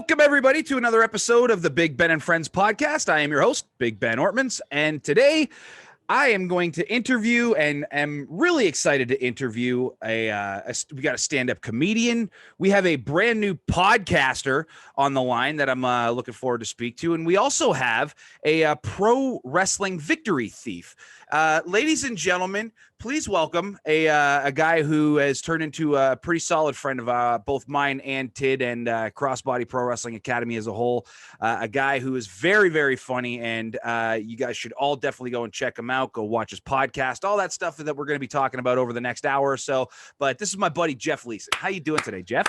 Welcome, everybody, to another episode of the Big Ben and Friends podcast. I am your host, Big Ben Ortmanns, and today I am going to interview and am really excited to interview we got a stand-up comedian. We have a brand new podcaster on the line that I'm looking forward to speak to. And we also have a pro wrestling victory thief. Ladies and gentlemen, please welcome a guy who has turned into a pretty solid friend of both mine and Tid and Crossbody Pro Wrestling Academy as a whole. A guy who is very, very funny, and you guys should all definitely go and check him out. Go watch his podcast, all that stuff that we're going to be talking about over the next hour or so. But this is my buddy, Jeff Leeson. How you doing today, Jeff?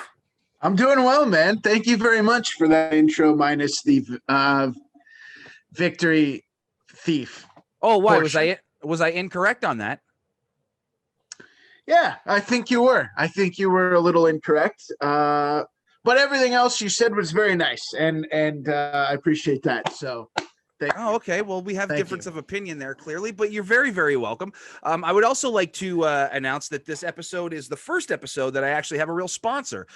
I'm doing well, man. Thank you very much for that intro minus the victory thief. Oh, why? Portion. Was I incorrect on that? Yeah, I think you were. I think you were a little incorrect. But everything else you said was very nice, and I appreciate that. So okay. Well, we have difference of opinion there, clearly, but you're very, very welcome. I would also like to announce that this episode is the first episode that I actually have a real sponsor.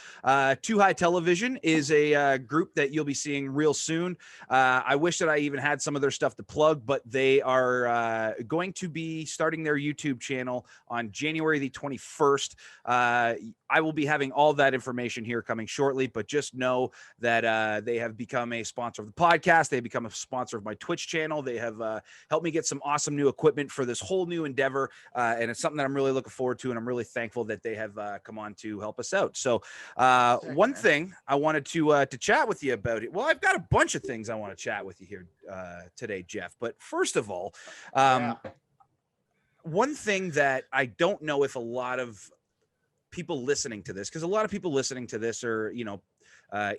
Too High Television is a group that you'll be seeing real soon. I wish that I even had some of their stuff to plug, but they are going to be starting their YouTube channel on January the 21st. I will be having all that information here coming shortly, but just know that they have become a sponsor of the podcast. They've become a sponsor of my Twitch channel. They have helped me get some awesome new equipment for this whole new endeavor, and it's something that I'm really looking forward to, and I'm really thankful that they have come on to help us out. So one thing I wanted to chat with you about it. Well, I've got a bunch of things I want to chat with you here today, Jeff. But first of all, one thing that I don't know if a lot of people listening to this, because a lot of people listening to this are,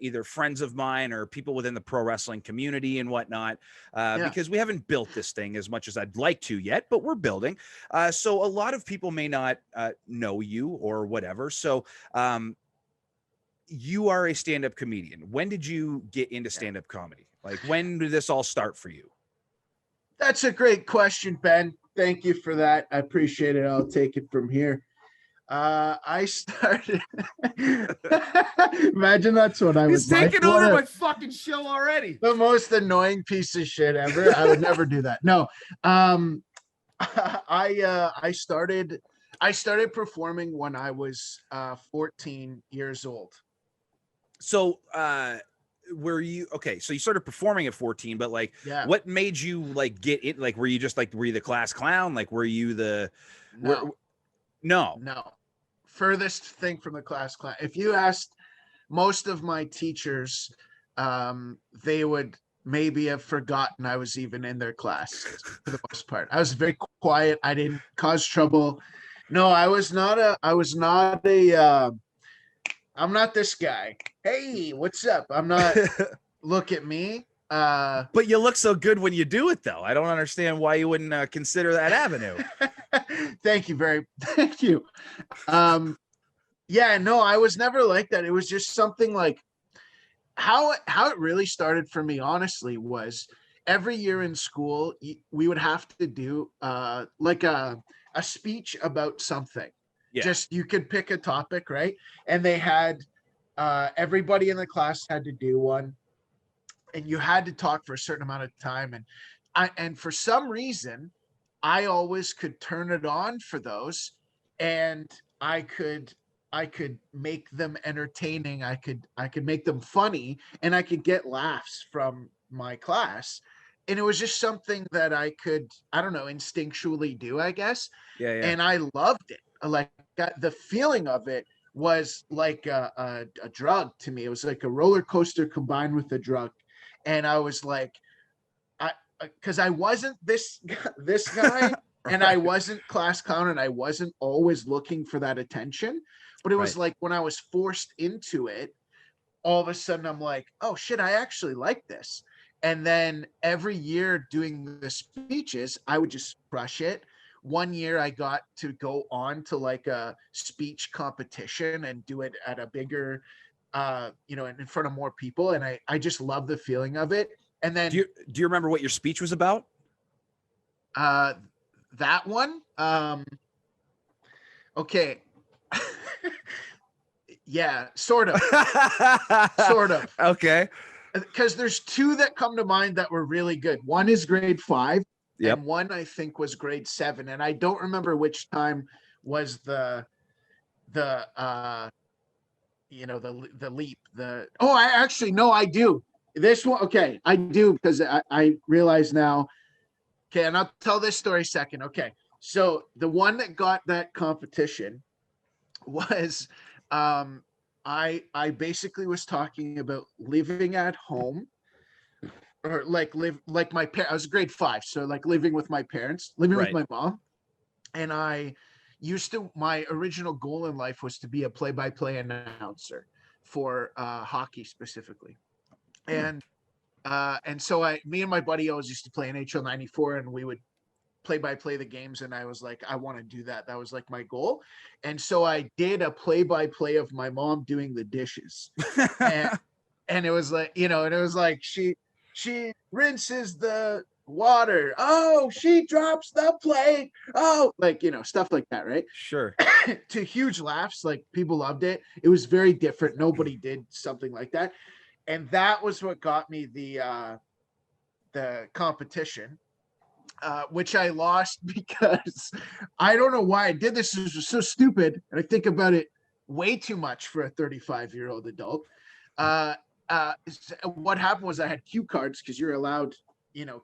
either friends of mine or people within the pro wrestling community and whatnot, because we haven't built this thing as much as I'd like to yet, but we're building. So a lot of people may not know you or whatever. So you are a stand-up comedian. When did you get into stand-up comedy? Like, when did this all start for you? That's a great question, Ben. Thank you for that. I appreciate it. I'll take it from here. I started. Imagine that's what I was. He's taking over my fucking show already. The most annoying piece of shit ever. I would never do that. No. I started performing when I was 14 years old. So were you okay? So you started performing at 14, but like, what made you like get it? Like, were you the class clown? Like, were you the? No. Furthest thing from the class clown. If you asked most of my teachers, they would maybe have forgotten I was even in their class for the most part. I was very quiet. I didn't cause trouble. No, I'm not this guy. Hey, what's up? I'm not. Look at me. But you look so good when you do it, though. I don't understand why you wouldn't consider that avenue. Thank you. I was never like that. It was just something like how it really started for me, honestly, was every year in school, we would have to do like a speech about something. Yeah. Just, you could pick a topic, right? And they had everybody in the class had to do one. And you had to talk for a certain amount of time. And for some reason, I always could turn it on for those, and I could make them entertaining. I could make them funny, and I could get laughs from my class. And it was just something that I could, I don't know, instinctually do, I guess. Yeah. And I loved it. Like, the feeling of it was like a drug to me. It was like a roller coaster combined with a drug. And I was like, because I wasn't this guy, and I wasn't class clown, and I wasn't always looking for that attention. But it was like when I was forced into it, all of a sudden I'm like, oh shit, I actually like this. And then every year doing the speeches, I would just crush it. One year I got to go on to like a speech competition and do it at a bigger in front of more people. And I just love the feeling of it. And then do you remember what your speech was about? That one. Okay. Yeah, sort of, sort of. Okay. Because there's two that come to mind that were really good. One is grade 5, Yep. and one I think was grade 7, and I don't remember which time was the the leap. I actually no, I do. This one, okay, I do, because I realize now. Okay, and I'll tell this story second. Okay, so the one that got that competition was, I basically was talking about living at home, or like live like my parents. I was grade 5, so like living with my parents, living with Right. my mom, and my original goal in life was to be a play-by-play announcer for hockey specifically, and so me and my buddy always used to play NHL '94, and we would play-by-play the games, and I was like, I want to do that. That was like my goal, and so I did a play-by-play of my mom doing the dishes, and and it was like, and it was like she rinses the water. Oh, she drops the plate. Oh, like, stuff like that, right? Sure. To huge laughs, like people loved it. It was very different. Nobody did something like that. And that was what got me the competition, which I lost because I don't know why I did this. It was so stupid, and I think about it way too much for a 35-year-old adult. What happened was I had cue cards, because you're allowed,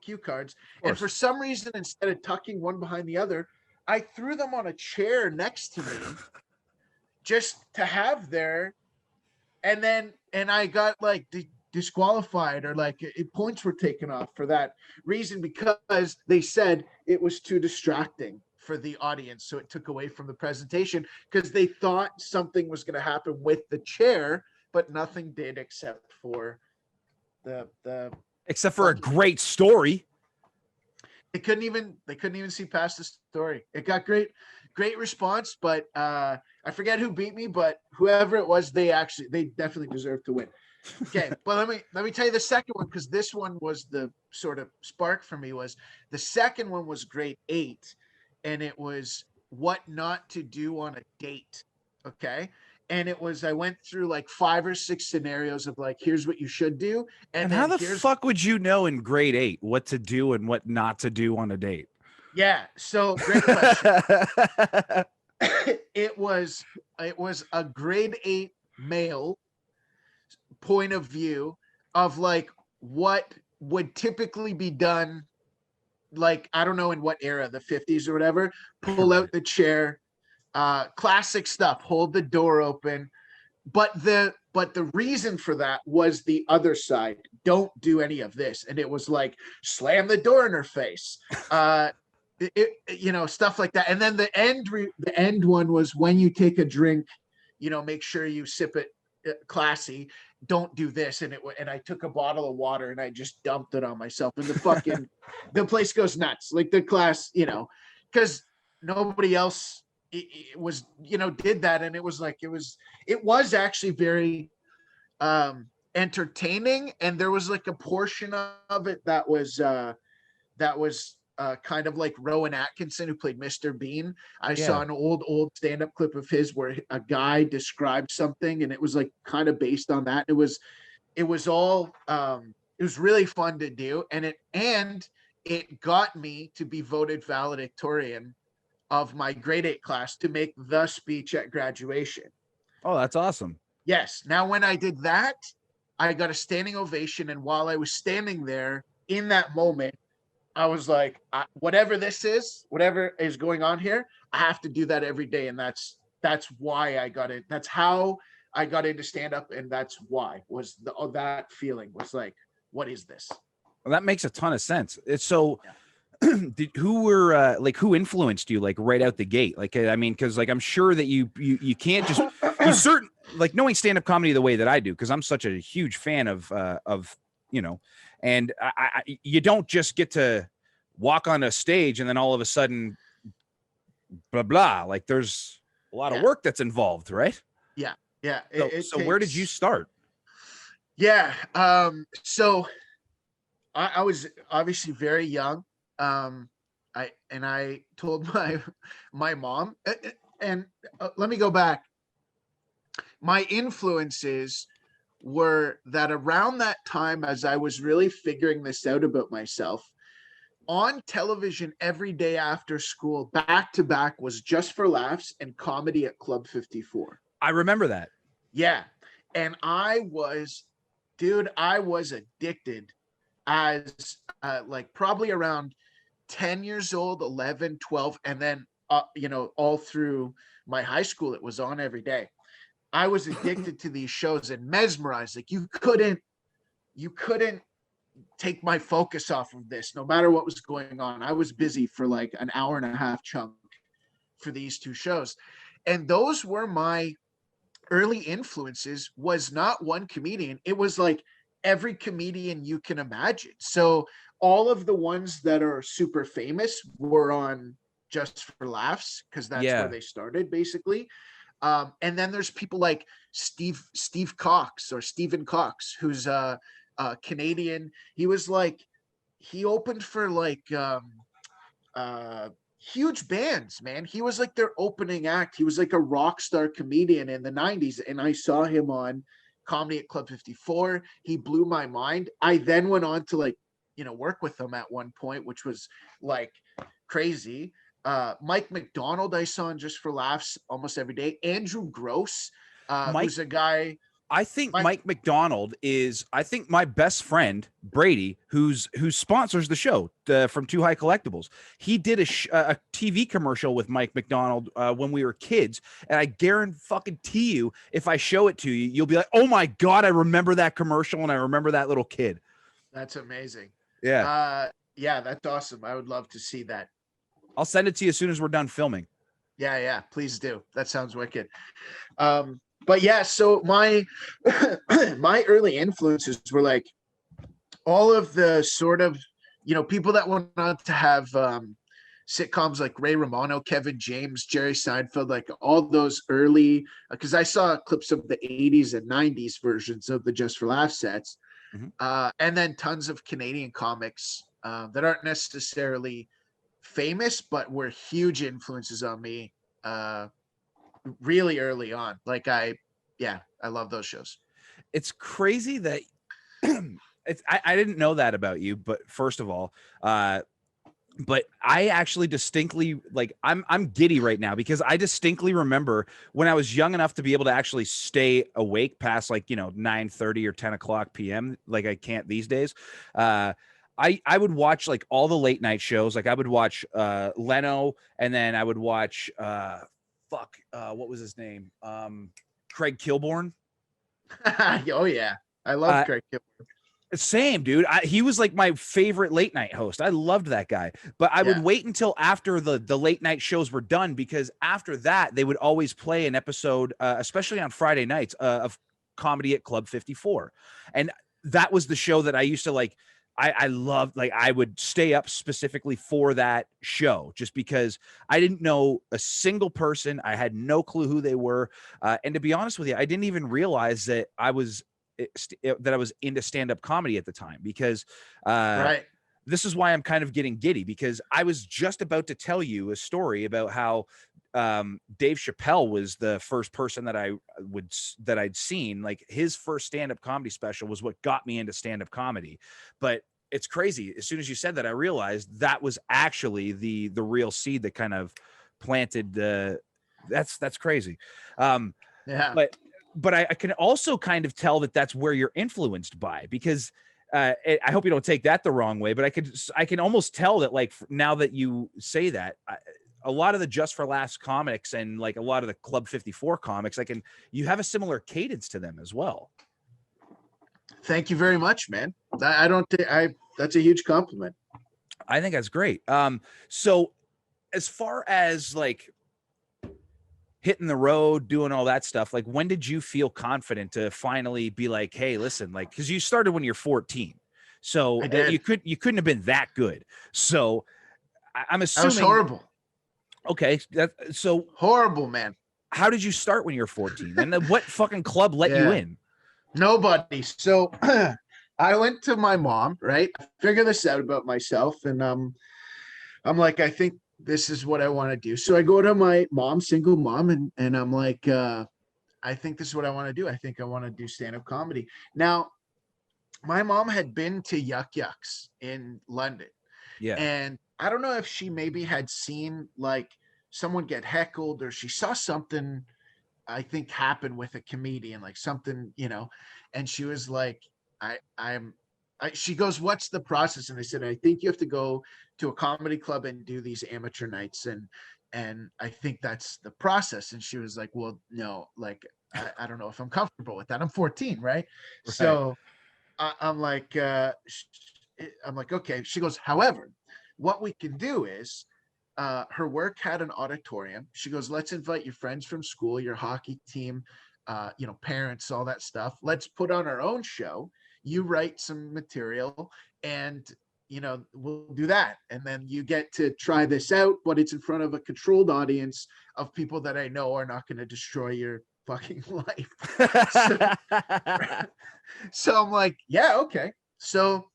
cue cards. And for some reason, instead of tucking one behind the other, I threw them on a chair next to me just to have there. And I got like disqualified, or like points were taken off for that reason, because they said it was too distracting for the audience. So it took away from the presentation, because they thought something was going to happen with the chair, but nothing did, except for except for a great story. They couldn't even see past the story. It got great response, but I forget who beat me, but whoever it was, they definitely deserved to win. Okay, but let me tell you the second one, because this one was the sort of spark for me. Was the second one was grade 8, and it was what not to do on a date. Okay, and I went through like 5 or 6 scenarios of like, here's what you should do, and how the fuck would you know in grade 8 what to do and what not to do on a date? Yeah, so great question. It was a grade 8 male point of view of like what would typically be done, like, I don't know in what era, the 50s or whatever. Pull out the chair, classic stuff, hold the door open. But the reason for that was the other side. Don't do any of this. And it was like, slam the door in her face. Stuff like that. And then the end one was, when you take a drink, make sure you sip it classy. Don't do this. And I took a bottle of water and I just dumped it on myself, and the place goes nuts. Like the class, because nobody else was, did that. And it was like, it was actually very entertaining. And there was like a portion of it that was kind of like Rowan Atkinson, who played Mr. Bean. I saw an old stand-up clip of his where a guy described something, and it was like kind of based on that. It was all it was really fun to do, and it got me to be voted valedictorian of my grade 8 class to make the speech at graduation. Oh, that's awesome. Yes. Now, when I did that, I got a standing ovation, and while I was standing there in that moment, I was like, whatever this is, whatever is going on here, I have to do that every day. And that's why I got it. That's how I got into stand-up. And that's why that feeling was like, what is this? Well, that makes a ton of sense. It's so, who influenced you, like right out the gate? Like, I mean, cause like, I'm sure that you can't just, like knowing stand-up comedy the way that I do, cause I'm such a huge fan of, and you don't just get to walk on a stage and then all of a sudden, blah, blah. Like there's a lot of work that's involved, right? Yeah. Yeah. So where did you start? Yeah. So I was obviously very young. I told my mom, and let me go back. my influences were that around that time, as I was really figuring this out about myself, on television every day after school, back to back, was Just for Laughs and Comedy at Club 54. I remember that. Yeah. And I was addicted as like probably around 10 years old, 11, 12, and then, all through my high school, it was on every day. I was addicted to these shows and mesmerized. Like you couldn't take my focus off of this, no matter what was going on. I was busy for like an hour and a half chunk for these two shows. And those were my early influences. Was not one comedian. It was like every comedian you can imagine. So all of the ones that are super famous were on Just for Laughs, because that's where they started basically. And then there's people like Steve Cox or Stephen Cox, who's Canadian. He opened for like huge bands, man. He was like their opening act. He was like a rock star comedian in the 90s. And I saw him on Comedy at Club 54. He blew my mind. I then went on to work with him at one point, which was like crazy. Mike McDonald I saw on Just for Laughs almost every day. Andrew Gross, who's a guy. I think Mike McDonald is, I think my best friend Brady, who sponsors the show from Too High Collectibles. He did a TV commercial with Mike McDonald when we were kids, and I guarantee you, if I show it to you, you'll be like, "Oh my god, I remember that commercial, and I remember that little kid." That's amazing. Yeah, yeah, that's awesome. I would love to see that. I'll send it to you as soon as we're done filming. Yeah, please do. That sounds wicked. But yeah, so my my early influences were like all of the sort of, people that went on to have sitcoms like Ray Romano, Kevin James, Jerry Seinfeld, like all those early, because I saw clips of the 80s and 90s versions of the Just for Laughs sets. Mm-hmm. And then tons of Canadian comics that aren't necessarily famous, but were huge influences on me really early on. Like I love those shows. It's crazy that I didn't know that about you, but first of all, but I actually distinctly, like, I'm giddy right now because I distinctly remember when I was young enough to be able to actually stay awake past 9:30 or 10 o'clock PM, like I can't these days. I would watch like all the late night shows. Like I would watch Leno, and then I would watch what was his name? Craig Kilborn. Oh yeah, I love Craig Kilborn. Same, dude. He was like my favorite late night host. I loved that guy. But I would wait until after the late night shows were done, because after that they would always play an episode, especially on Friday nights, of Comedy at Club 54, and that was the show that I used to like. I loved, like, I would stay up specifically for that show just because I didn't know a single person. I had no clue who they were. And to be honest with you, I didn't even realize that I was into stand-up comedy at the time, because this is why I'm kind of getting giddy, because I was just about to tell you a story about how Dave Chappelle was the first person that I'd seen. Like his first stand-up comedy special was what got me into stand-up comedy. But it's crazy. As soon as you said that, I realized that was actually the real seed that kind of planted that's crazy. But I can also kind of tell that that's where you're influenced by, because I hope you don't take that the wrong way, but I can almost tell that, like, now that you say that, a lot of the Just for Laughs comics and like a lot of the Club 54 comics, you have a similar cadence to them as well. Thank you very much, man. That's a huge compliment. I think that's great. So as far as like hitting the road, doing all that stuff, like when did you feel confident to finally be like, hey, listen, like, because you started when you're 14, so you couldn't have been that good. So I'm assuming that was horrible. Okay, so horrible, man. How did you start when you were 14? And then what fucking club let you in? Nobody. So I went to my mom, right? I figured this out about myself, and I'm like, I think this is what I want to do. So I go to my mom, single mom, and I'm like, I I think this is what I want to do. I think I want to do stand-up comedy. Now, my mom had been to Yuck Yucks in London. Yeah. And I don't know if she maybe had seen like someone get heckled, or she saw something, I think, happen with a comedian, like something, and she was like, she goes, "What's the process?" And I said, "I think you have to go to a comedy club and do these amateur nights. And I think that's the process." And she was like, "Well, no, like, I don't know if I'm comfortable with that. I'm 14, right?" Right. So I'm like, okay. She goes, "However, what we can do is, her work had an auditorium." She goes, "Let's invite your friends from school, your hockey team, parents, all that stuff. Let's put on our own show. You write some material, and we'll do that. And then you get to try this out, but it's in front of a controlled audience of people that I know are not going to destroy your fucking life." So I'm like, "Yeah, okay." So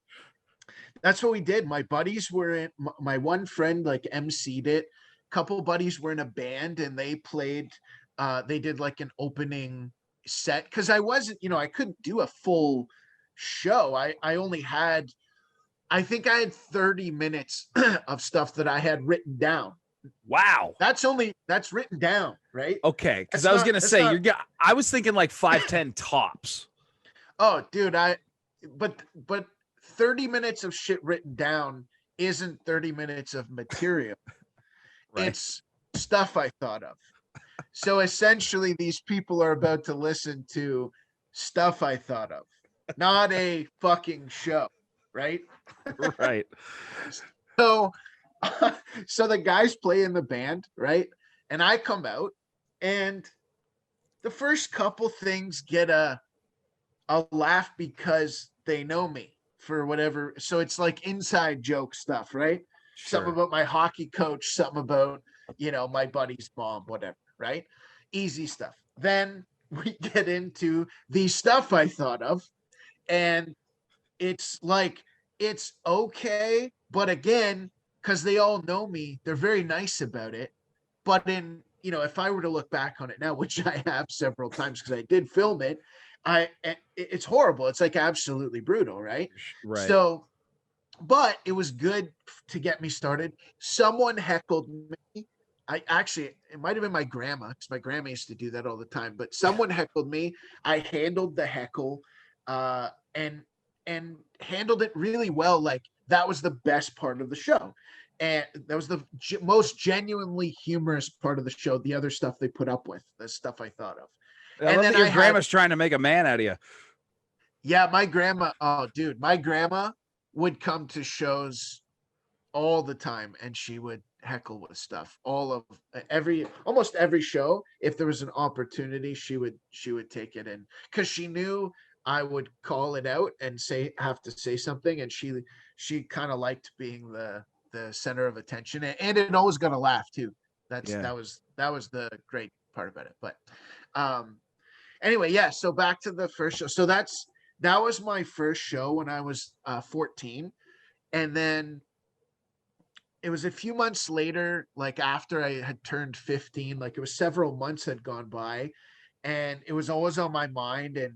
that's what we did. My buddies were in, my one friend like emceed it. A couple buddies were in a band, and they played, they did like an opening set, because I wasn't, I couldn't do a full show. I only had, I think I had 30 minutes of stuff that I had written down. Wow. That's written down, right? Okay, because That's I was not, gonna that's say not, I was thinking like 5-10 tops. oh dude, but 30 minutes of shit written down isn't 30 minutes of material. Right. It's stuff I thought of. So essentially, these people are about to listen to stuff I thought of, not a fucking show, right? Right. So, so the guys play in the band, right? And I come out, and the first couple things get a laugh because they know me for whatever. So it's like inside joke stuff, right? Something Sure. about my hockey coach, something about, my buddy's mom, whatever, right? Easy stuff. Then we get into the stuff I thought of, and it's like, it's okay. But again, because they all know me, they're very nice about it. But if I were to look back on it now, which I have several times because I did film it, it's horrible. It's like absolutely brutal, right? Right. So, but it was good to get me started. Someone heckled me. It might have been my grandma, because my grandma used to do that all the time. But someone heckled me. I handled the heckle, and handled it really well. Like, that was the best part of the show, and that was the most genuinely humorous part of the show. The other stuff they put up with, the stuff I thought of, I and love then that your I had, grandma's trying to make a man out of you. yeah, my grandma. Oh, dude, my grandma would come to shows all the time, and she would heckle with stuff. Almost every show, if there was an opportunity, she would take it in, because she knew I would call it out and have to say something, and she kind of liked being the center of attention, and it always got a laugh too. Yeah. That was the great part about it. But um anyway, yeah, so back to the first show. So that was my first show when I was 14. And then it was a few months later, like after I had turned 15, like it was several months had gone by, and it was always on my mind. And,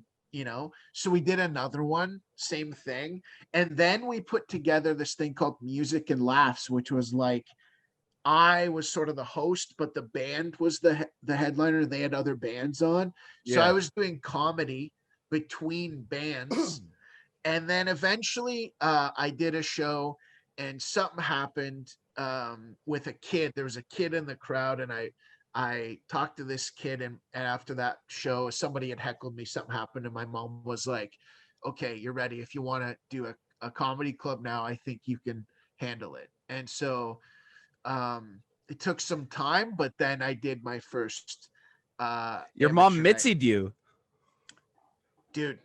so we did another one, same thing. And then we put together this thing called Music and Laughs, which was like, I was sort of the host, but the band was the headliner. They had other bands on. So I Yeah. was doing comedy between bands. And then eventually I did a show, and something happened with a kid. There was a kid in the crowd, and I talked to this kid, and after that show, somebody had heckled me. Something happened, and my mom was like, "Okay, you're ready. If you want to do a comedy club now, I think you can handle it." And so it took some time, but then I did my first Your mom amateur night. mitzied you. Dude,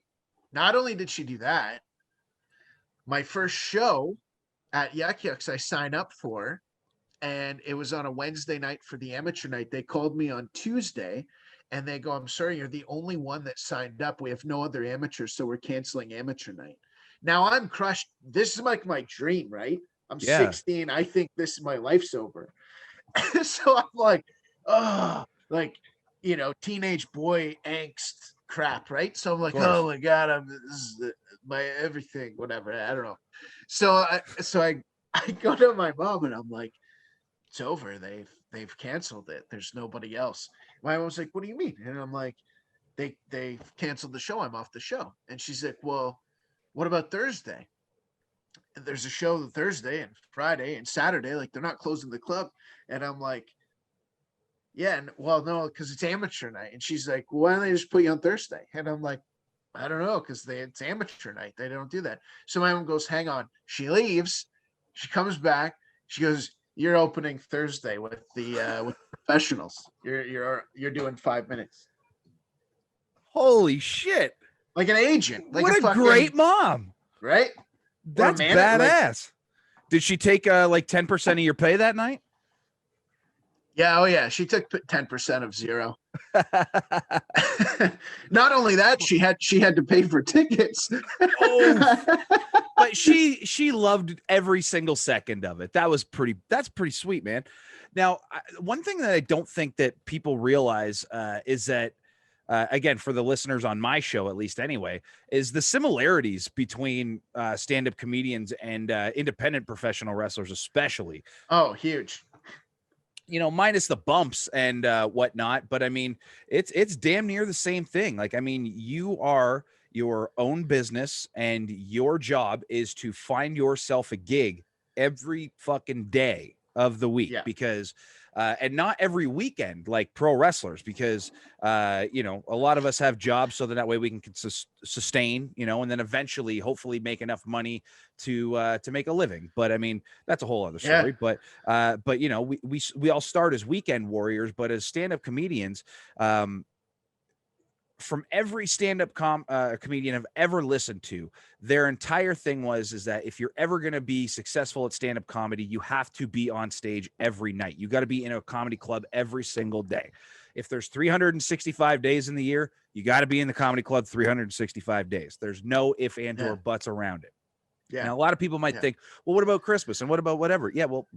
not only did she do that, my first show at Yuck Yucks I signed up for, and it was on a Wednesday night for the amateur night. They called me on Tuesday, and they go, "I'm sorry, you're the only one that signed up. We have no other amateurs, so we're canceling amateur night." Now I'm crushed. This is like my dream, right? I'm Yeah. 16. I think this is my life's over. So I'm like, oh, like teenage boy angst crap, right? So I'm like, course. oh my God, this is my everything, whatever. I don't know. So I go to my mom and I'm like, it's over. They've canceled it. There's nobody else. My mom's like, what do you mean? And I'm like, they canceled the show. I'm off the show. And she's like, well, what about Thursday? And there's a show Thursday and Friday and Saturday. Like they're not closing the club. And I'm like, yeah, and well, no, because it's amateur night. And she's like, well, why don't they just put you on Thursday? And I'm like, I don't know, because it's amateur night. They don't do that. So my mom goes, hang on. She leaves. She comes back. She goes, you're opening Thursday with the professionals. You're doing 5 minutes. Holy shit! Like an agent. Like what a great mom, right? That's badass. Did she take like 10% of your pay that night? Yeah, oh yeah. She took 10% of zero. Not only that, she had to pay for tickets. But she loved every single second of it. That's pretty sweet, man. Now, one thing that I don't think that people realize is that again, for the listeners on my show, at least anyway, is the similarities between stand-up comedians and independent professional wrestlers, especially. Oh, huge. Minus the bumps and whatnot. But I mean, it's damn near the same thing. Like, I mean, you are your own business and your job is to find yourself a gig every fucking day of the week, because and not every weekend like pro wrestlers, because a lot of us have jobs so that way we can sustain, and then eventually hopefully make enough money to make a living. But I mean, that's a whole other story. But we all start as weekend warriors, but as stand-up comedians, from every stand-up comedian I've ever listened to, their entire thing is that if you're ever going to be successful at stand-up comedy, you have to be on stage every night. You got to be in a comedy club every single day. If there's 365 days in the year, you got to be in the comedy club 365 days. There's no if, and, or buts around it. Yeah. Now, a lot of people might think, well, what about Christmas? And what about whatever? Yeah, well,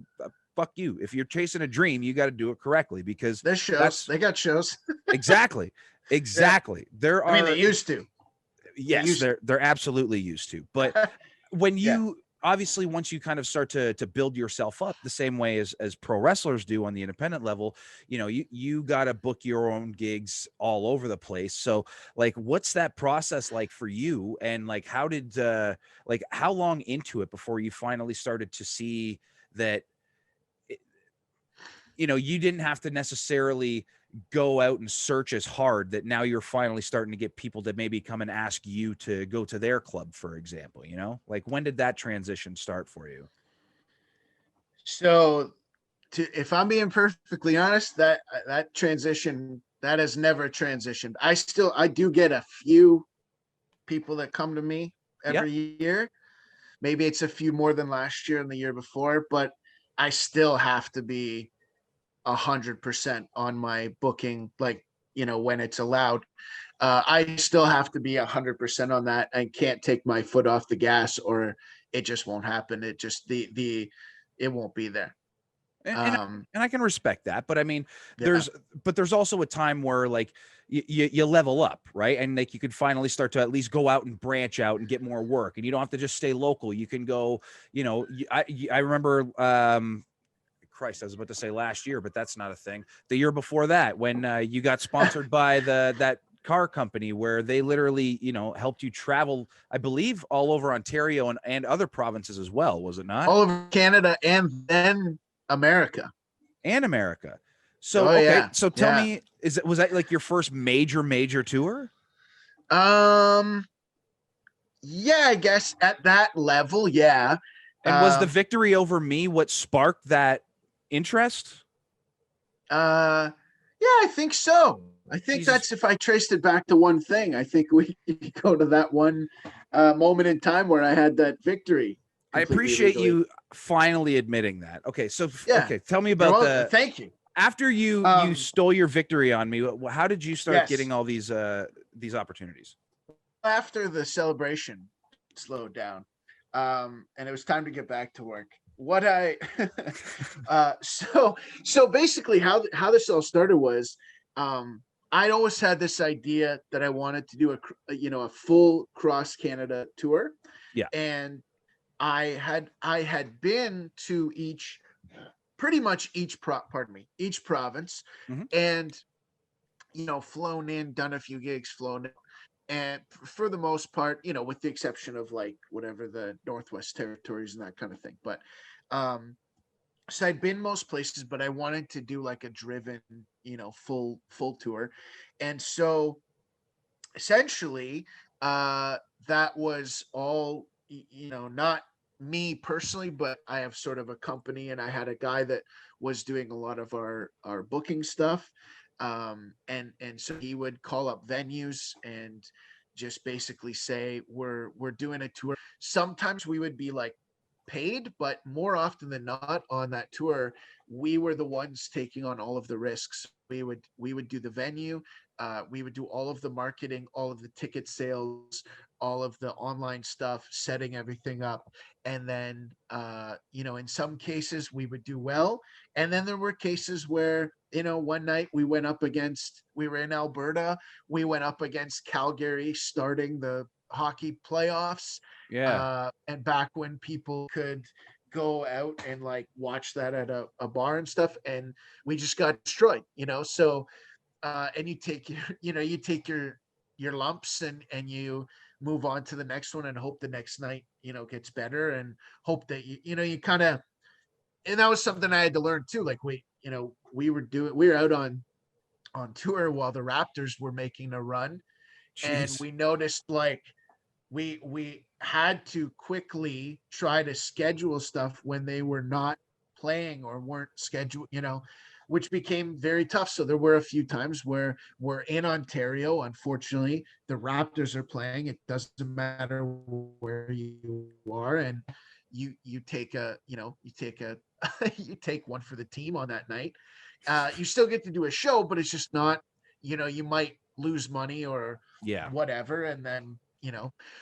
fuck you. If you're chasing a dream, you got to do it correctly, because there's shows. They got shows. Exactly. There are. I mean, they used to. Yes, they're absolutely used to. But when you obviously, once you kind of start to build yourself up the same way as pro wrestlers do on the independent level, you got to book your own gigs all over the place. So like, what's that process like for you? And like, how long into it before you finally started to see that, you didn't have to necessarily go out and search as hard, that now you're finally starting to get people to maybe come and ask you to go to their club, for example, like when did that transition start for you? So if I'm being perfectly honest, that transition, that has never transitioned. I do get a few people that come to me every year. Maybe it's a few more than last year and the year before, but I still have to be 100% on my booking, like, when it's allowed. I still have to be 100% on that. I can't take my foot off the gas, or it just won't happen. It just, it won't be there. And I can respect that, but I mean, there's also a time where like you level up, right? And like, you could finally start to at least go out and branch out and get more work, and you don't have to just stay local. You can go, I remember, Christ, I was about to say last year, but that's not a thing. The year before that, when you got sponsored by that car company, where they literally, helped you travel, I believe, all over Ontario and other provinces as well. Was it not? All over Canada and then America. So, okay. So tell me, was that like your first major tour? Yeah, I guess at that level. Yeah. And was the victory over me what sparked that interest? Yeah, I think so. I think that's, if I traced it back to one thing, I think we go to that one moment in time where I had that victory. I appreciate you finally admitting that. Okay, so okay, tell me about thank you. After you stole your victory on me, how did you start getting all these opportunities? After the celebration slowed down, and it was time to get back to work. So basically how this all started was, I'd always had this idea that I wanted to do a full cross Canada tour. Yeah. And I had been to pretty much each province, Mhm. and flown in, done a few gigs, flown in, and for the most part, with the exception of like whatever the Northwest Territories and that kind of thing. But so I'd been most places, but I wanted to do like a driven, full tour. And so essentially, that was all, not me personally, but I have sort of a company, and I had a guy that was doing a lot of our booking stuff. And so he would call up venues and just basically say, we're doing a tour. Sometimes we would be like paid, but more often than not on that tour, we were the ones taking on all of the risks. We would do the venue, we would do all of the marketing, all of the ticket sales, all of the online stuff, setting everything up. And then, in some cases we would do well. And then there were cases where, one night we were in Alberta, we went up against Calgary starting the hockey playoffs. Yeah. And back when people could go out and like watch that at a bar and stuff, and we just got destroyed. So and you take your lumps, and you move on to the next one and hope the next night gets better, and hope that you kind of. And that was something I had to learn too. Like we were out on tour while the Raptors were making a run, and Jeez. we noticed like we had to quickly try to schedule stuff when they were not playing or weren't scheduled, which became very tough. So there were a few times where we're in Ontario. Unfortunately, the Raptors are playing. It doesn't matter where you are, and you take a you take one for the team on that night. You still get to do a show, but it's just not. You might lose money or Yeah. whatever, and then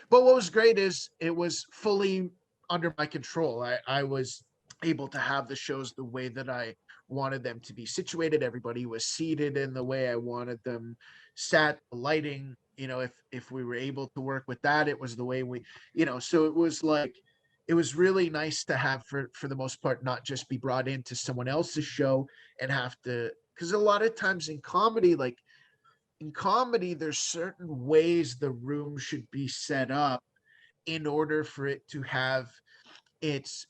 but what was great is it was fully under my control. I was able to have the shows the way that I wanted them to be situated. Everybody was seated in the way I wanted them sat. The lighting, if we were able to work with that, it was the way so it was like it was really nice to have, for the most part, not just be brought into someone else's show and have to, because a lot of times in comedy, there's certain ways the room should be set up in order for it to have its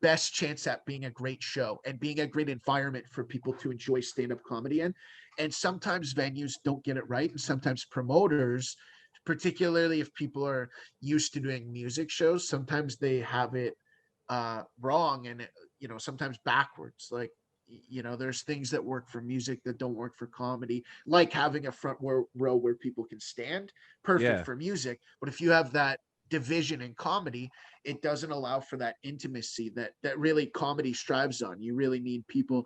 best chance at being a great show and being a great environment for people to enjoy stand-up comedy in. And sometimes venues don't get it right, and sometimes promoters, particularly if people are used to doing music shows, sometimes they have it wrong, and sometimes backwards. Like there's things that work for music that don't work for comedy, like having a front row where people can stand, perfect Yeah. for music. But if you have that division in comedy, it doesn't allow for that intimacy that really comedy strives on. You really need people.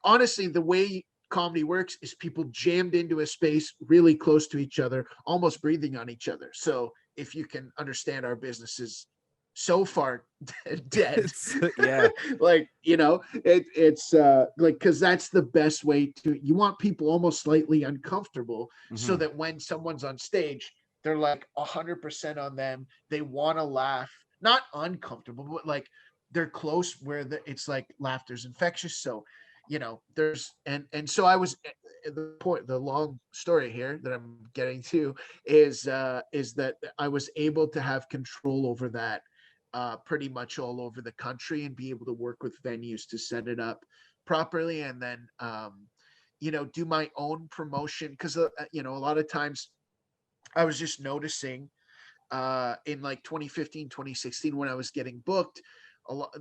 Honestly, the way comedy works is people jammed into a space really close to each other, almost breathing on each other. So if you can understand, our businesses so far dead. Yeah. Like it's like, because that's the best way to, you want people almost slightly uncomfortable, so Mhm. that when someone's on stage, they're like 100% on them. They want to laugh, not uncomfortable, but like they're close where it's like laughter's infectious. So there's and so I was the long story here that I'm getting to is that I was able to have control over that pretty much all over the country, and be able to work with venues to set it up properly, and then do my own promotion, because a lot of times I was just noticing in like 2015, 2016, when I was getting booked,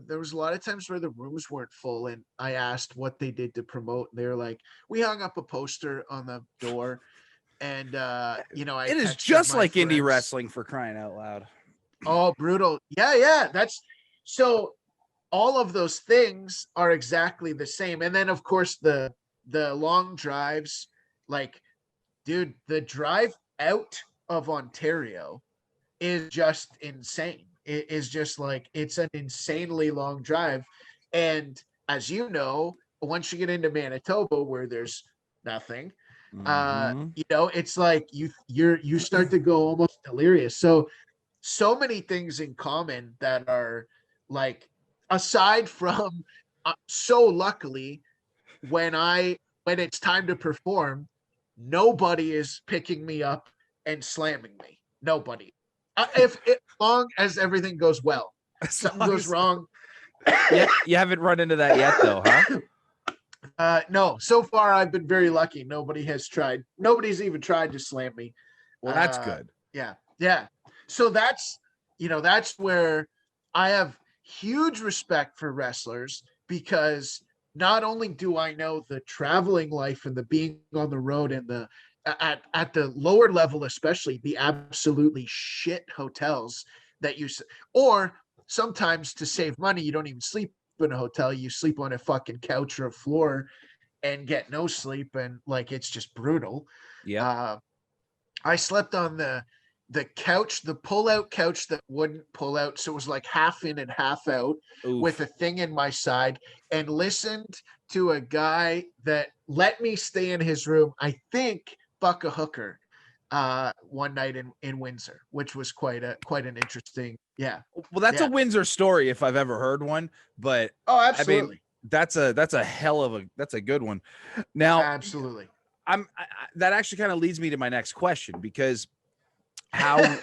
there was a lot of times where the rooms weren't full, and I asked what they did to promote, and they're like, we hung up a poster on the door, and I It is texted just my like indie friends. wrestling, for crying out loud. Oh, brutal. Yeah, that's so all of those things are exactly the same. And then of course the long drives, like, dude, the drive out of Ontario is just insane. It is just like, it's an insanely long drive. And as you know, once you get into Manitoba, where there's nothing, Mhm. It's like you start to go almost delirious. So many things in common that are like, aside from so luckily, when it's time to perform, nobody is picking me up and slamming me. Nobody. If as long as everything goes well, As something long goes as wrong. Yeah, you haven't run into that yet though, huh? No, so far I've been very lucky. Nobody's even tried to slam me. Well, that's Uh, good. yeah, yeah. So that's where I have huge respect for wrestlers, because not only do I know the traveling life and the being on the road and the at the lower level, especially the absolutely shit hotels that or sometimes to save money, you don't even sleep in a hotel, you sleep on a fucking couch or a floor and get no sleep, and like it's just brutal. Yep. uh I slept on the couch, the pull-out couch that wouldn't pull out, so it was like half in and half out, with Oof. a thing in my side, and listened to a guy that let me stay in his room, I think fuck a hooker, one night in Windsor, which was quite an interesting. Yeah. Well, that's a Yeah. Windsor story if I've ever heard one, but Oh, I mean, absolutely. that's a hell of that's a good one. Now, Absolutely. that actually kind of leads me to my next question, because how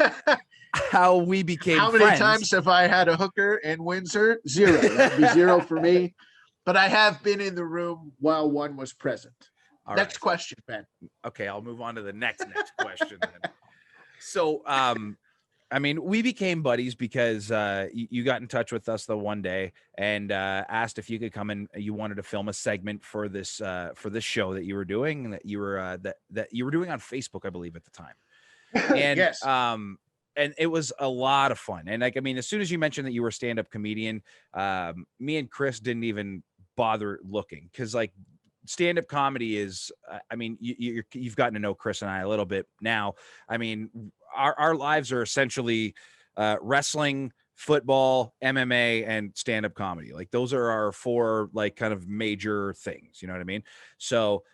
how we became How many friends. times have I had a hooker in Windsor? Zero. That'd be zero for me. But I have been in the room while one was present. All right. Next question, Ben. Okay, I'll move on to the next question then. So, I mean, we became buddies because you got in touch with us the one day and asked if you could come and you wanted to film a segment for this show that you were doing, that you were that you were doing on Facebook, I believe, at the time. And Yes. and it was a lot of fun. And like, I mean, as soon as you mentioned that you were a stand-up comedian, me and Chris didn't even bother looking, because like stand-up comedy is, I mean, you've gotten to know Chris and I a little bit now. I mean, our lives are essentially wrestling, football, MMA, and stand-up comedy. Like those are our four like kind of major things. You know what I mean? So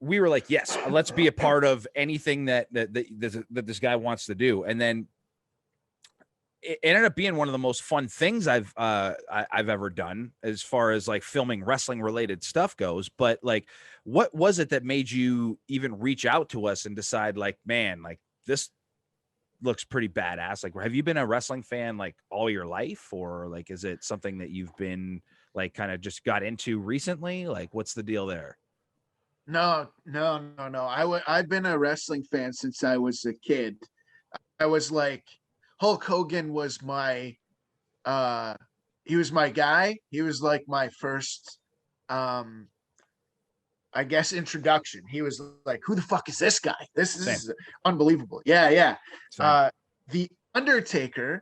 we were like, yes, let's be a part of anything that this guy wants to do. And then it ended up being one of the most fun things I've ever done as far as like filming wrestling related stuff goes. But like, what was it that made you even reach out to us and decide like, man, like this looks pretty badass? Like, have you been a wrestling fan like all your life, or like, is it something that you've been like kind of just got into recently? Like, what's the deal there? No, no, no, no. I've been a wrestling fan since I was a kid. I was like, Hulk Hogan was my he was my guy. He was like my first um I guess introduction. He was like, who the fuck is this guy? This Same, is unbelievable. Yeah, yeah. same. The Undertaker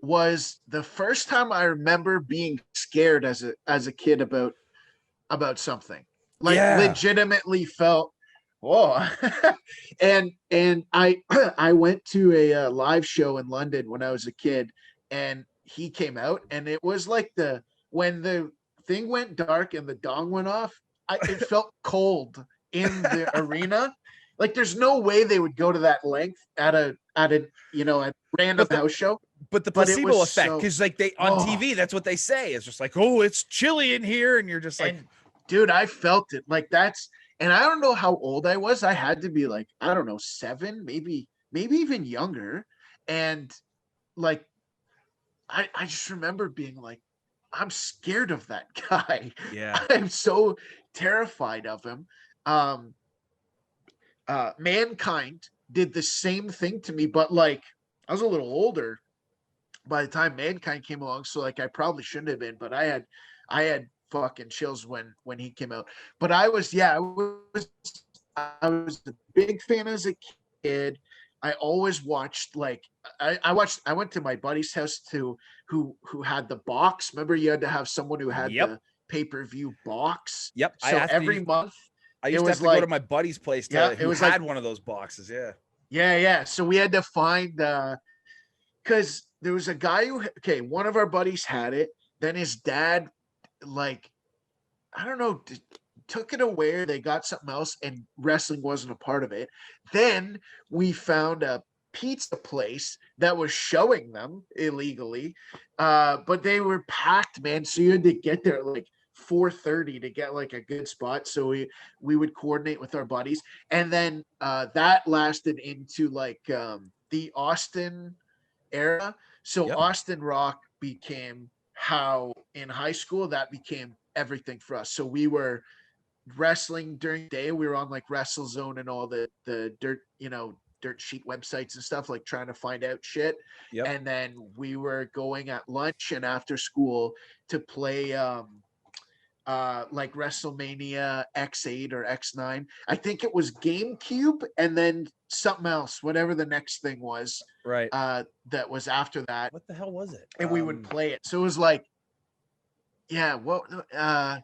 was the first time I remember being scared as a kid about something. Like Yeah. legitimately felt, whoa. and I I went to a live show in London when I was a kid, and he came out, and it was like when the thing went dark and the dong went off, it felt cold in the arena. Like there's no way they would go to that length at a a random But the house show. but the But it was placebo effect, so, because like they on oh, TV, that's what they say. It's just like, oh, it's chilly in here, and you're just like, and dude, I felt it. Like that's, and I don't know how old I was. I had to be like, I don't know, 7, maybe even younger. And like I just remember being like, I'm scared of that guy. yeah, I'm so terrified of him. Um Mankind did the same thing to me, but like I was a little older by the time Mankind came along, so like I probably shouldn't have been, but I had fucking chills when he came out. But I was a big fan as a kid. I always watched like I went to my buddy's house who had the box. Remember, you had to have someone who had yep, the pay-per-view box. yep. So every month I it used to have was to go to like, my buddy's place yeah, to it who was like, had one of those boxes. Yeah, yeah. So we had to find because there was a guy who, okay, one of our buddies had it. Then his dad, like, I don't know, took it away, or they got something else, and wrestling wasn't a part of it. Then we found a pizza place that was showing them illegally, but they were packed, man. So you had to get there at like 4:30 to get like a good spot. So we would coordinate with our buddies, and then that lasted into like the Austin era. So Austin Rock became how in high school that became everything for us. So we were wrestling during the day. We were on like WrestleZone and all the dirt, dirt sheet websites and stuff, like trying to find out shit. And then we were going at lunch and after school to play like WrestleMania X8 or X9. I think it was GameCube and then something else, whatever the next thing was. Right. That was after that. What the hell was it? And we would play it. So it was like, not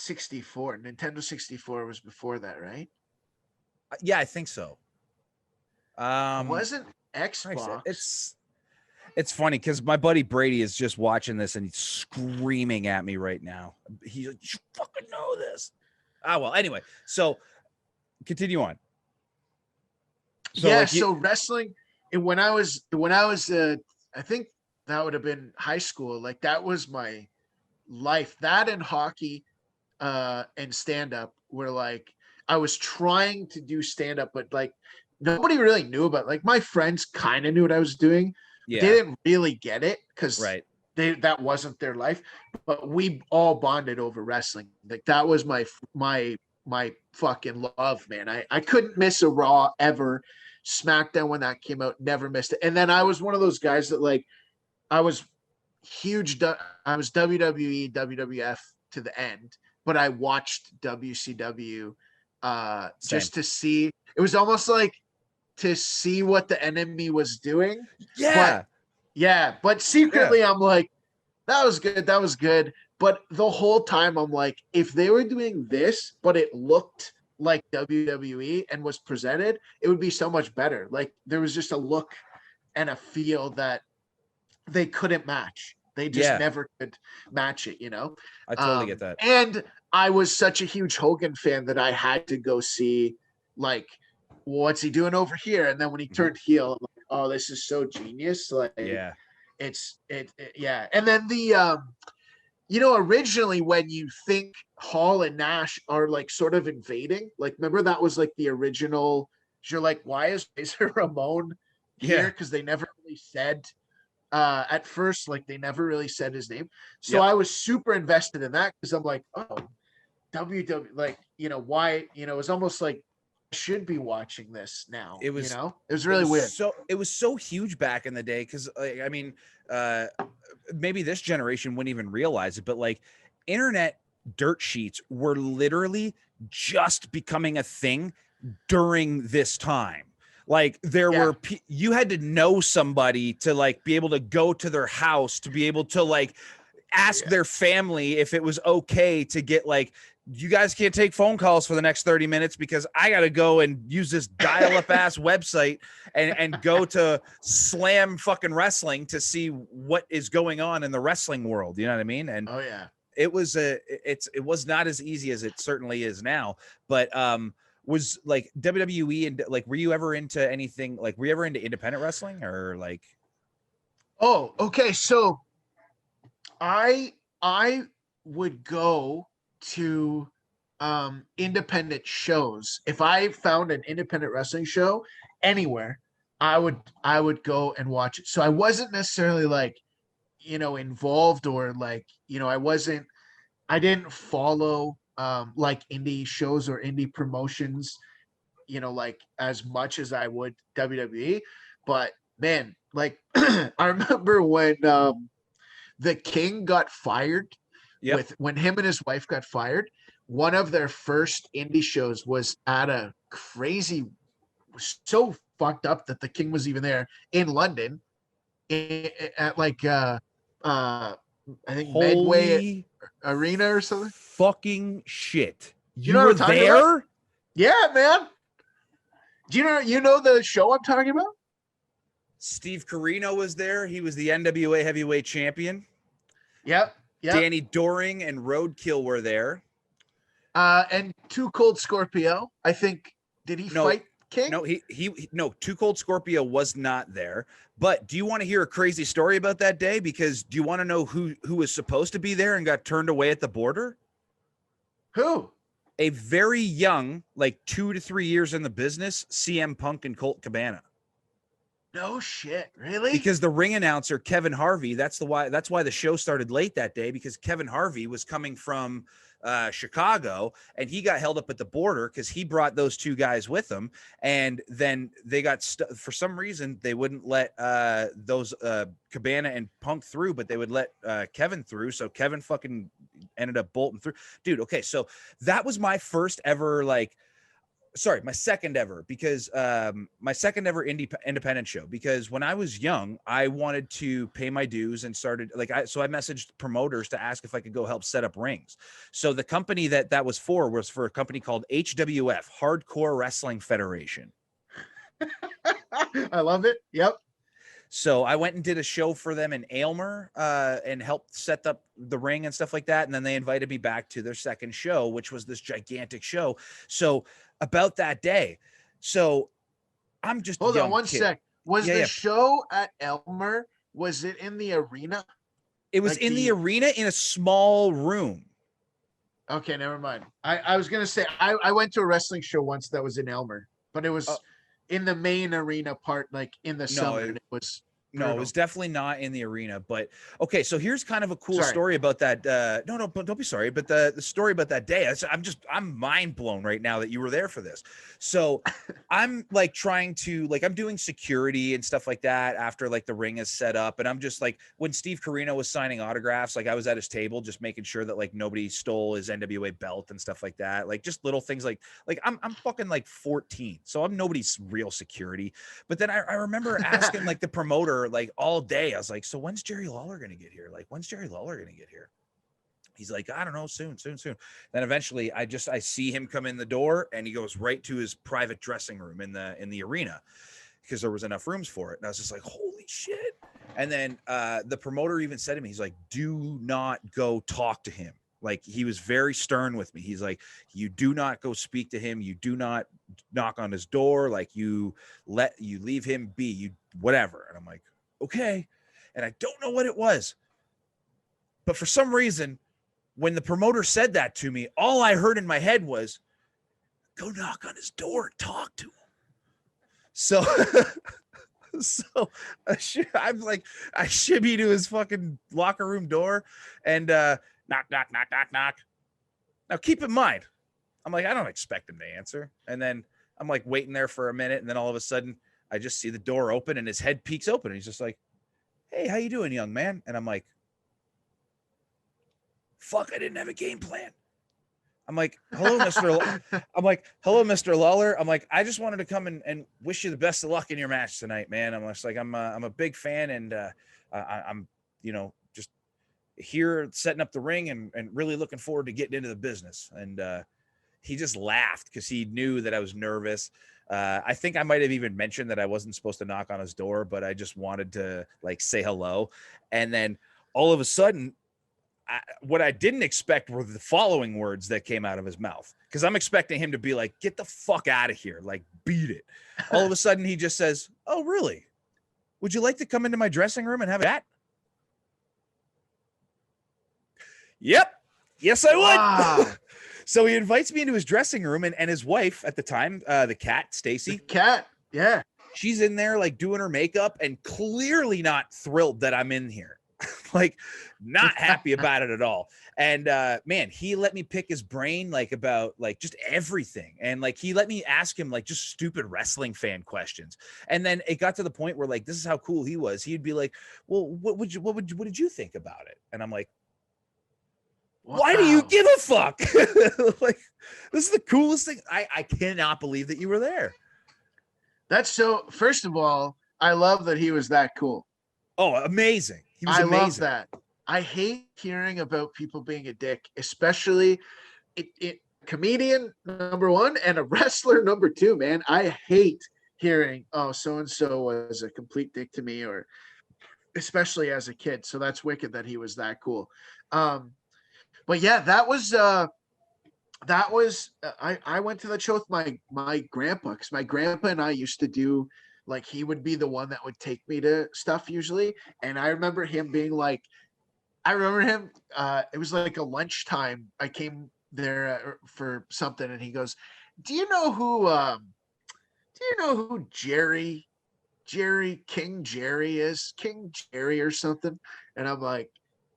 64. Nintendo 64 was before that, right? Yeah, I think so. It wasn't Xbox. It's funny because my buddy Brady is just watching this and he's screaming at me right now. He's like, "You fucking know this." Well, anyway, so continue on. So wrestling, and when I was I think that would have been high school. Like that was my life. That and hockey and stand-up were like, I was trying to do stand-up, but like nobody really knew about, like my friends kind of knew what I was doing. They didn't really get it because that wasn't their life, but we all bonded over wrestling. Like that was my fucking love, man. I couldn't miss a Raw ever. SmackDown when that came out, never missed it. And then I was one of those guys that like, I was huge. I was WWE, WWF to the end, but I watched WCW just to see. It was almost like to see what the enemy was doing. But secretly I'm like, that was good. But the whole time I'm like, if they were doing this, but it looked like WWE and was presented, it would be so much better. Like there was just a look and a feel that they couldn't match. They just never could match it, I totally get that. And I was such a huge Hogan fan that I had to go see, like, what's he doing over here? And then when he turned heel, I'm like, oh, this is so genius. Like, it's. And then the, originally when you think Hall and Nash are like sort of invading, like, remember that was like the original. You're like, why is Razor Ramon here? Because they never really said. At first, like they never really said his name, so I was super invested in that because I'm like, oh, WW, like why, it was almost like I should be watching this now. It was, it was really weird. So it was so huge back in the day because, I mean, maybe this generation wouldn't even realize it, but like internet dirt sheets were literally just becoming a thing during this time. Like there were, you had to know somebody to like be able to go to their house, to be able to like ask their family if it was okay to get like, you guys can't take phone calls for the next 30 minutes because I got to go and use this dial up ass website and go to Slam fucking Wrestling to see what is going on in the wrestling world. You know what I mean? And it was it was not as easy as it certainly is now, but, was like WWE and like, were you ever into anything? Like, were you ever into independent wrestling or like? Oh, okay. So I would go to independent shows. If I found an independent wrestling show anywhere, I would go and watch it. So I wasn't necessarily like, involved or like, I didn't follow like indie shows or indie promotions, like as much as I would WWE. But man, like I remember when the King got fired, when him and his wife got fired, one of their first indie shows was at a crazy, so fucked up that the King was even there in London at like I think Medway Arena or something. Fucking shit. You know what I'm talking about? Yeah, man. Do you know the show I'm talking about? Steve Corino was there. He was the NWA heavyweight champion. Yep. Danny Doring and Roadkill were there. And Too Cold Scorpio. I think, did he fight King? No, Too Cold Scorpio was not there. But do you want to hear a crazy story about that day? Because do you want to know who was supposed to be there and got turned away at the border? Who? A very young, like 2 to 3 years in the business, CM Punk and Colt Cabana. No shit, really? Because the ring announcer Kevin Harvey, that's why the show started late that day, because Kevin Harvey was coming from Chicago, and he got held up at the border because he brought those two guys with him, and then they got for some reason they wouldn't let those Cabana and Punk through, but they would let Kevin through. So Kevin fucking ended up bolting through, dude. Okay, so that was my first ever my second ever, because my second ever independent show, because when I was young, I wanted to pay my dues and started so I messaged promoters to ask if I could go help set up rings. So the company that was for a company called HWF, Hardcore Wrestling Federation. I love it. Yep. So I went and did a show for them in Aylmer and helped set up the ring and stuff like that. And then they invited me back to their second show, which was this gigantic show. So about that day. So I'm just hold on one kid. sec. Was the show at Aylmer? Was it in the arena? It was in the arena in a small room. Okay, never mind. I was gonna say I went to a wrestling show once that was in Aylmer, but it was in the main arena part, like in the summer. It was No, it was definitely not in the arena. But okay, so here's kind of a cool story about that. No, don't be sorry. But the story about that day, I'm mind blown right now that you were there for this. So I'm like trying to I'm doing security and stuff like that after the ring is set up, and I'm just when Steve Corino was signing autographs, I was at his table just making sure that nobody stole his NWA belt and stuff like that, just little things like I'm fucking 14, so I'm nobody's real security. But then I remember asking the promoter all day, I was like, so when's Jerry Lawler gonna get here? When's Jerry Lawler gonna get here? He's like, I don't know, soon. Then eventually I see him come in the door, and he goes right to his private dressing room in the arena, because there was enough rooms for it. And I was just like, holy shit. And then the promoter even said to me, he's like, do not go talk to him. He was very stern with me. He's like, you do not go speak to him. You do not knock on his door. You leave him be, you whatever. And I'm like, okay. And I don't know what it was, but for some reason, when the promoter said that to me, all I heard in my head was, go knock on his door and talk to him. So, I'm like, I shimmy to his fucking locker room door, and knock. Now keep in mind, I'm like, I don't expect him to answer. And then I'm waiting there for a minute, and then all of a sudden I just see the door open and his head peeks open, and he's just like, hey, how you doing, young man? And I'm like, fuck, I didn't have a game plan. I'm like, hello, Mr. Lawler. I'm like, I just wanted to come and wish you the best of luck in your match tonight, man. I'm just like, I'm a big fan, and I'm just here setting up the ring and really looking forward to getting into the business. And he just laughed because he knew that I was nervous. I think I might have even mentioned that I wasn't supposed to knock on his door, but I just wanted to say hello. And then all of a sudden, what I didn't expect were the following words that came out of his mouth, because I'm expecting him to be like, get the fuck out of here, beat it. All of a sudden he just says, oh, really? Would you like to come into my dressing room and have a chat? Yep. Yes, I would. Wow. So he invites me into his dressing room, and his wife at the time, the cat, Stacy. The cat, yeah. She's in there doing her makeup and clearly not thrilled that I'm in here. Not happy about it at all. And man, he let me pick his brain about just everything. And he let me ask him just stupid wrestling fan questions. And then it got to the point where this is how cool he was. He'd be like, well, what did you think about it? And I'm like, wow. Why do you give a fuck? This is the coolest thing. I cannot believe that you were there. That's so, first of all, I love that he was that cool. Oh, amazing. He was amazing. Love that. I hate hearing about people being a dick, especially it comedian number one and a wrestler number two, man. I hate hearing, oh, so-and-so was a complete dick to me, or especially as a kid. So that's wicked that he was that cool. But yeah, I went to the show with my grandpa, because my grandpa and I used to do, like, he would be the one that would take me to stuff usually. And I remember him being like, it was like a lunchtime. I came there for something, and he goes, "Do you know who Jerry is? King Jerry or something?" And I'm like,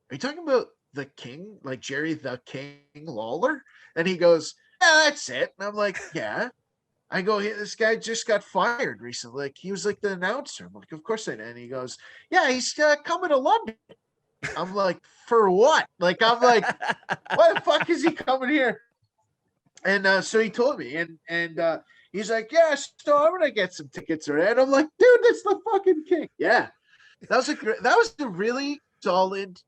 "Are you talking about the King, like Jerry the King Lawler?" And he goes, "Yeah, that's it." And I'm like, "Yeah." I go, "Hey, this guy just got fired recently. Like, he was like the announcer." I'm like, "Of course I did." And he goes, "Yeah, he's coming to London." I'm like, "For what?" Like, I'm like, "Why the fuck is he coming here?" And so he told me, and he's like, "Yeah, so I'm gonna get some tickets." And I'm like, "Dude, that's the fucking King." Yeah, that was a really solid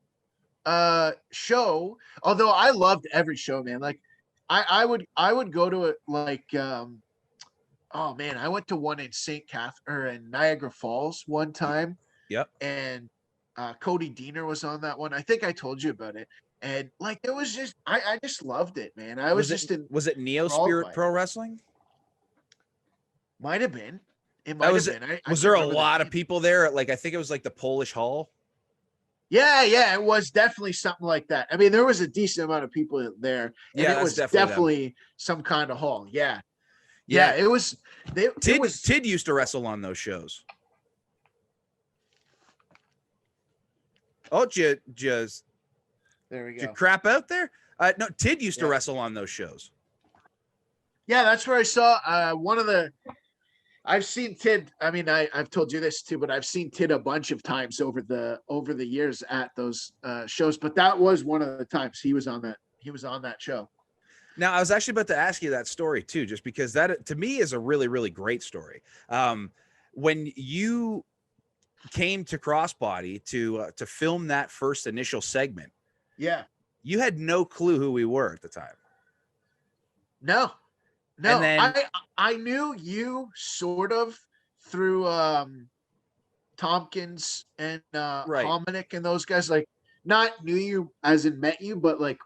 show. Although I loved every show, man. Like, I would go to it, like, oh man, I went to one in St. Catherine, or in Niagara Falls one time, Yep. and Cody Deaner was on that one. I think I told you about it. And like, it was just, I just loved it, man. I was just Was it Neo enthralled Spirit by it. Pro Wrestling? Might have been. It That might have was been. I Was can't there a remember the lot of name. people there? Like, I think it was like the Polish Hall. Yeah, it was definitely something like that. I mean, there was a decent amount of people there, and Yeah, it that's was definitely them. definitely some kind of hall. Yeah, Yeah, it was. It was. Tid used to wrestle on those shows. Oh, just There we did you go. crap out there? No, Tid used to Yeah, wrestle on those shows. yeah, that's where I saw one of the. I've seen Tid. I mean, I've told you this too, but I've seen Tid a bunch of times over the years at those shows. But that was one of the times he was on that. He was on that show. Now, I was actually about to ask you that story too, just because that to me is a really, really great story. When you came to Crossbody to film that first initial segment, Yeah. you had no clue who we were at the time. No, And no. then I knew you sort of through Tompkins and right. Hominick and those guys. Like, not knew you as in met you, but like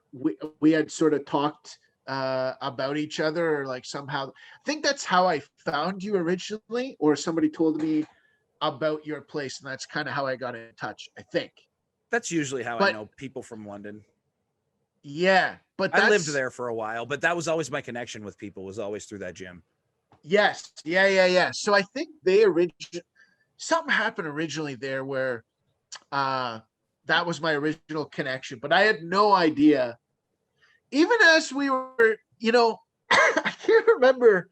we had sort of talked about each other, or like somehow. I think that's how I found you originally, or somebody told me about your place, and that's kind of how I got in touch, I think. That's usually how I But know people from London. yeah, but I lived that's there for a while, but that was always my connection with people, was always through that gym. yes, yeah. So I think they originally something happened originally there where uh that was my original connection, but I had no idea. Even as we were, I can't remember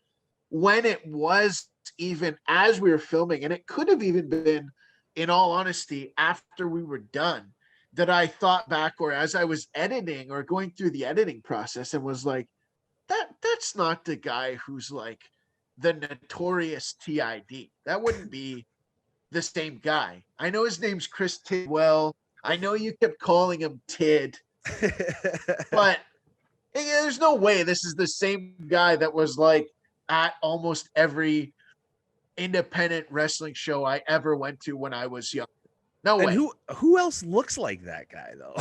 when it was, even as we were filming, and it could have even been, in all honesty, after we were done, that I thought back, or as I was editing or going through the editing process, and was like, that's not the guy who's like the notorious TID. That wouldn't be the same guy. I know his name's Chris Tidwell. I know you kept calling him Tid, but there's no way this is the same guy that was like at almost every independent wrestling show I ever went to when I was young. No And way. who else looks like that guy though?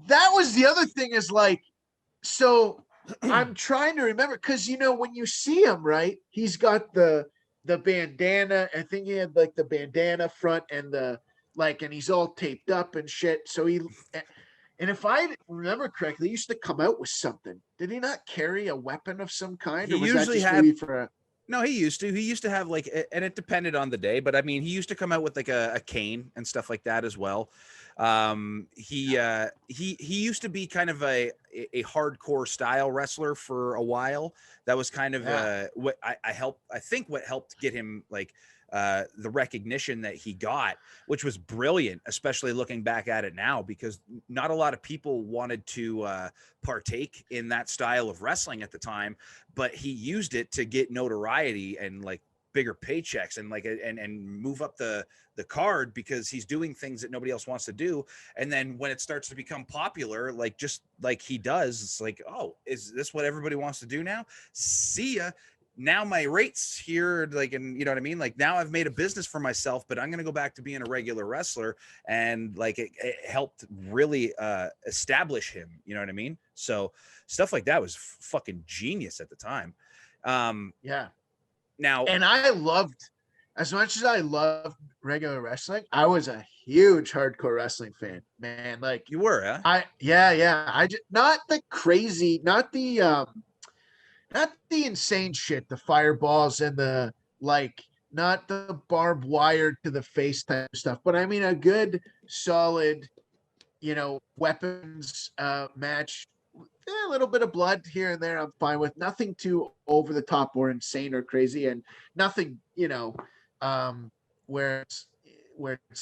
That was the other thing, is like, so I'm trying to remember, because when you see him, right, he's got the bandana. I think he had like the bandana front and the like, and he's all taped up and shit. So and if I remember correctly, he used to come out with something. Did he not carry a weapon of some kind, He or was that usually just had maybe for a? No, he used to. He used to have like, and it depended on the day, but I mean, he used to come out with like a cane and stuff like that as well. He used to be kind of a hardcore style wrestler for a while. That was kind of Yeah. what I think what helped get him like the recognition that he got, which was brilliant, especially looking back at it now, because not a lot of people wanted to partake in that style of wrestling at the time, but he used it to get notoriety and like bigger paychecks and like and move up the card, because he's doing things that nobody else wants to do. And then when it starts to become popular, like just like he does, it's like, oh, is this what everybody wants to do now? See ya. now my rates here, like, and you know what I mean? Like now I've made a business for myself, but I'm going to go back to being a regular wrestler. And like, it helped really establish him, you know what I mean? So stuff like that was fucking genius at the time. Yeah. Now, and I loved, as much as I loved regular wrestling, I was a huge hardcore wrestling fan, man. Like you were, huh? I just, not the crazy, not the insane shit, the fireballs and the like, not the barbed wire to the face type of stuff, but I mean a good solid, weapons match. A little bit of blood here and there I'm fine with. Nothing too over the top or insane or crazy, and nothing, where it's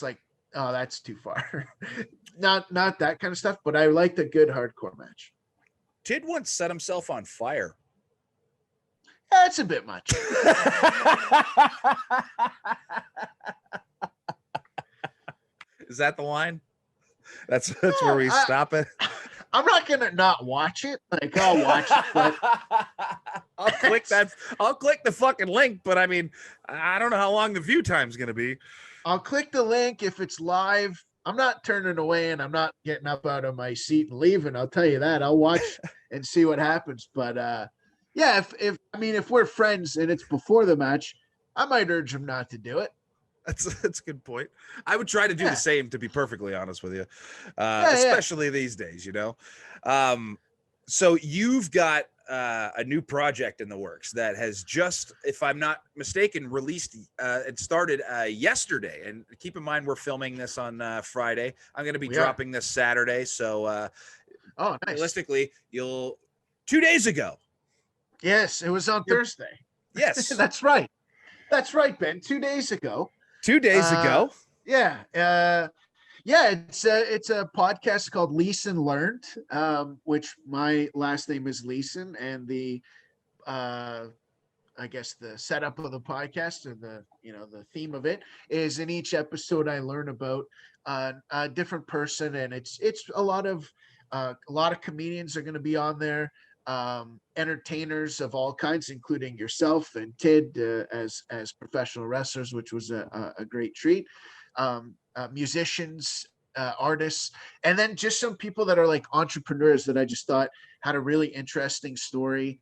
like, oh, that's too far. not that kind of stuff, but I liked a good hardcore match. Tid once set himself on fire. That's a bit much. Is that the line? That's where we stop it. I'm not gonna not watch it. Like, I'll watch it, but I'll click the fucking link. But I mean, I don't know how long the view time's gonna be. I'll click the link if it's live. I'm not turning away, and I'm not getting up out of my seat and leaving. I'll tell you that. I'll watch and see what happens. But yeah, if we're friends and it's before the match, I might urge him not to do it. That's a good point. I would try to do the same, to be perfectly honest with you, especially these days, So you've got a new project in the works that has just, if I'm not mistaken, released. It started yesterday. And keep in mind, we're filming this on Friday. I'm going to be dropping this Saturday. So nice. Realistically, 2 days ago. Yes, it was on Thursday. Yes. That's right. That's right, Ben. 2 days ago. 2 days ago. Yeah. It's a podcast called Leeson Learned, which my last name is Leeson, and the I guess the setup of the podcast, or the theme of it, is in each episode I learn about a different person, and it's a lot of comedians are going to be on there, entertainers of all kinds, including yourself and Tid as professional wrestlers, which was a great treat. Musicians, artists, and then just some people that are like entrepreneurs that I just thought had a really interesting story.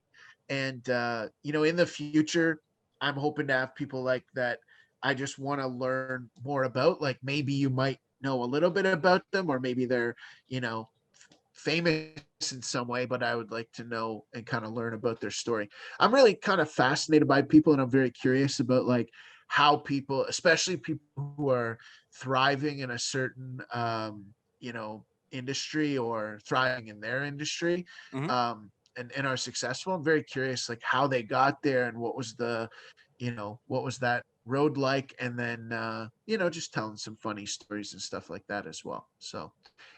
And in the future, I'm hoping to have people like that I just want to learn more about. Like, maybe you might know a little bit about them, or maybe they're famous in some way, but I would like to know and kind of learn about their story. I'm really kind of fascinated by people, and I'm very curious about like how people, especially people who are thriving in a certain industry, or thriving in their industry, and are successful. I'm very curious like how they got there, and what was that road like, and then just telling some funny stories and stuff like that as well. So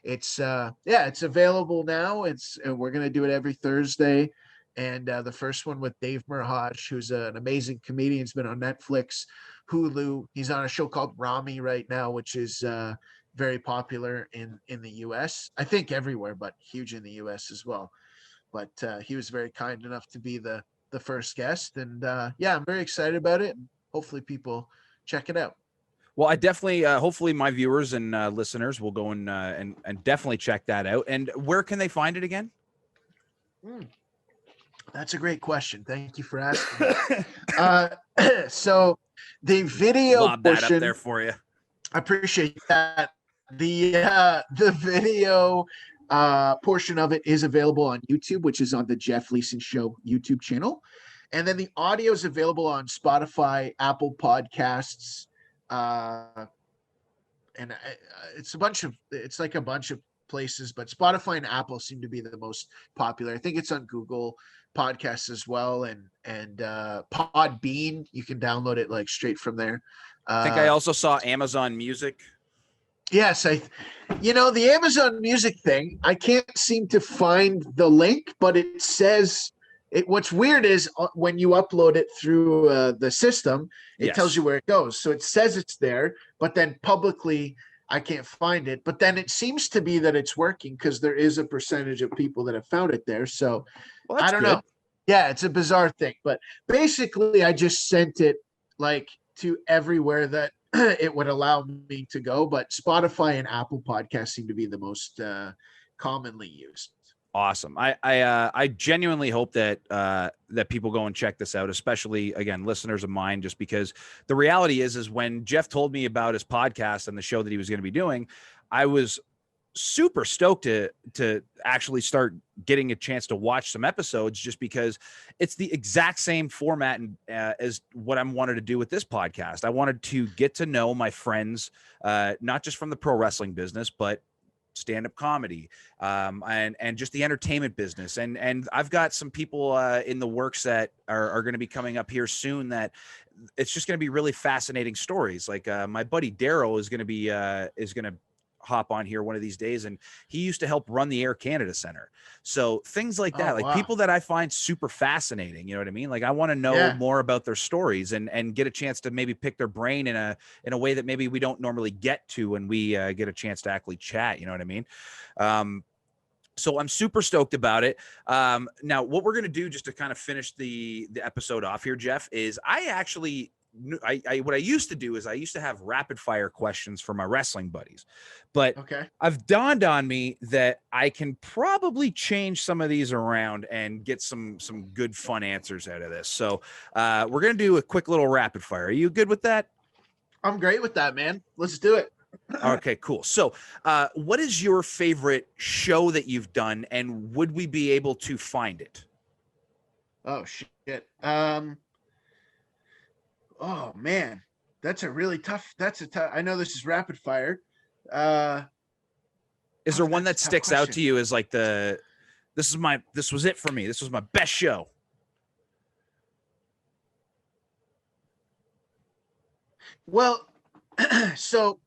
it's it's available now. We're gonna do it every Thursday, and the first one with Dave Merhaj, who's an amazing comedian. He's been on Netflix, Hulu. He's on a show called Rami right now, which is very popular in the US, I think everywhere, but huge in the US as well. But he was very kind enough to be the first guest, and I'm very excited about it. Hopefully people check it out. Well, I definitely, hopefully my viewers and listeners will go and definitely check that out. And where can they find it again? That's a great question. Thank you for asking. So the video Lob that up there for you. I appreciate that. The video portion of it is available on YouTube, which is on the Jeff Leeson Show YouTube channel. And then the audio is available on Spotify, Apple Podcasts, and it's like a bunch of places, but Spotify and Apple seem to be the most popular. I think it's on Google Podcasts as well, and Podbean. You can download it like straight from there. I think I also saw Amazon Music. Yes, the Amazon Music thing, I can't seem to find the link, but it says it. What's weird is when you upload it through the system, it tells you where it goes. So it says it's there, but then publicly I can't find it. But then it seems to be that it's working, because there is a percentage of people that have found it there. So I don't know. Yeah, it's a bizarre thing, but basically I just sent it like to everywhere that it would allow me to go, but Spotify and Apple Podcasts seem to be the most commonly used. Awesome. I genuinely hope that that people go and check this out, especially again listeners of mine, just because the reality is when Jeff told me about his podcast and the show that he was going to be doing, I was super stoked to actually start getting a chance to watch some episodes, just because it's the exact same format and as what I wanted to do with this podcast. I wanted to get to know my friends, not just from the pro wrestling business, but stand-up comedy, and just the entertainment business. And I've got some people in the works that are going to be coming up here soon, that it's just going to be really fascinating stories. Like my buddy Daryl is going to hop on here one of these days, and he used to help run the Air Canada Center. So things like that, Oh, like wow. people that I find super fascinating, you know what I mean? Like I want to know Yeah. more about their stories and get a chance to maybe pick their brain in a way that maybe we don't normally get to when we get a chance to actually chat, you know what I mean? So I'm super stoked about it. Now what we're going to do, just to kind of finish the episode off here, Jeff, is what I used to do is I used to have rapid fire questions for my wrestling buddies, but Okay. I've dawned on me that I can probably change some of these around and get some good fun answers out of this. So we're going to do a quick little rapid fire. Are you good with that? I'm great with that, man. Let's do it. Okay, cool. So what is your favorite show that you've done, and would we be able to find it? Oh shit. Oh man, that's a really tough. I know this is rapid fire. Is there one that That's a tough sticks out to question. you as like this was it for me. This was my best show. Well, so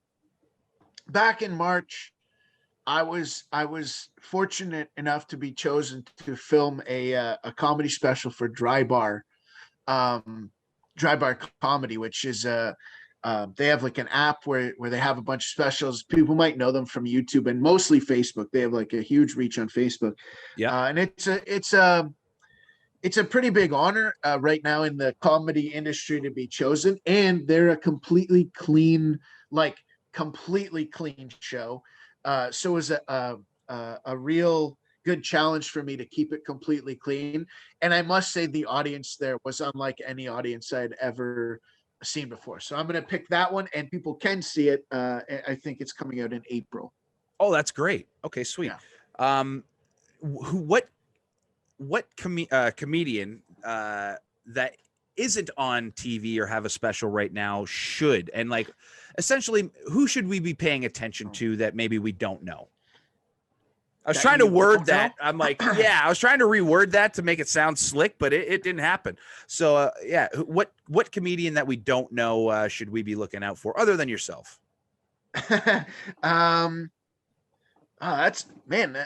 back in March, I was fortunate enough to be chosen to film a comedy special for Dry Bar Comedy, which is they have like an app where they have a bunch of specials. People might know them from YouTube and mostly Facebook. They have like a huge reach on Facebook. Yeah. And it's a pretty big honor right now in the comedy industry to be chosen, and they're a completely clean show. So it was a real good challenge for me to keep it completely clean. And I must say the audience there was unlike any audience I'd ever seen before. So I'm going to pick that one, and people can see it. I think it's coming out in April. Oh, that's great. Okay, sweet. Yeah. What comedian that isn't on TV or have a special right now should, and like essentially who should we be paying attention to that maybe we don't know? I was That trying to you word don't that. know? I'm like, yeah, I was trying to reword that to make it sound slick, but it didn't happen. So yeah, what comedian that we don't know should we be looking out for other than yourself? um, that's man.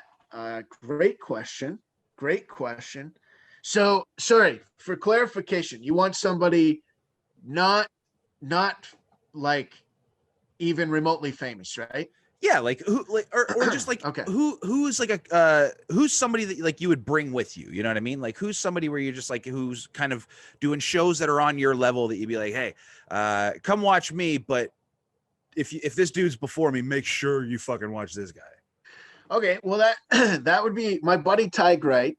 Great question. Great question. So sorry for clarification. You want somebody not not like even remotely famous, right? Yeah, like who, like, or just like Okay. who's like who's somebody that like you would bring with you, you know what I mean? Like who's somebody where you're just like who's kind of doing shows that are on your level that you'd be like, hey, come watch me, but if this dude's before me, make sure you fucking watch this guy. Okay. Well, that that would be my buddy Ty Wright.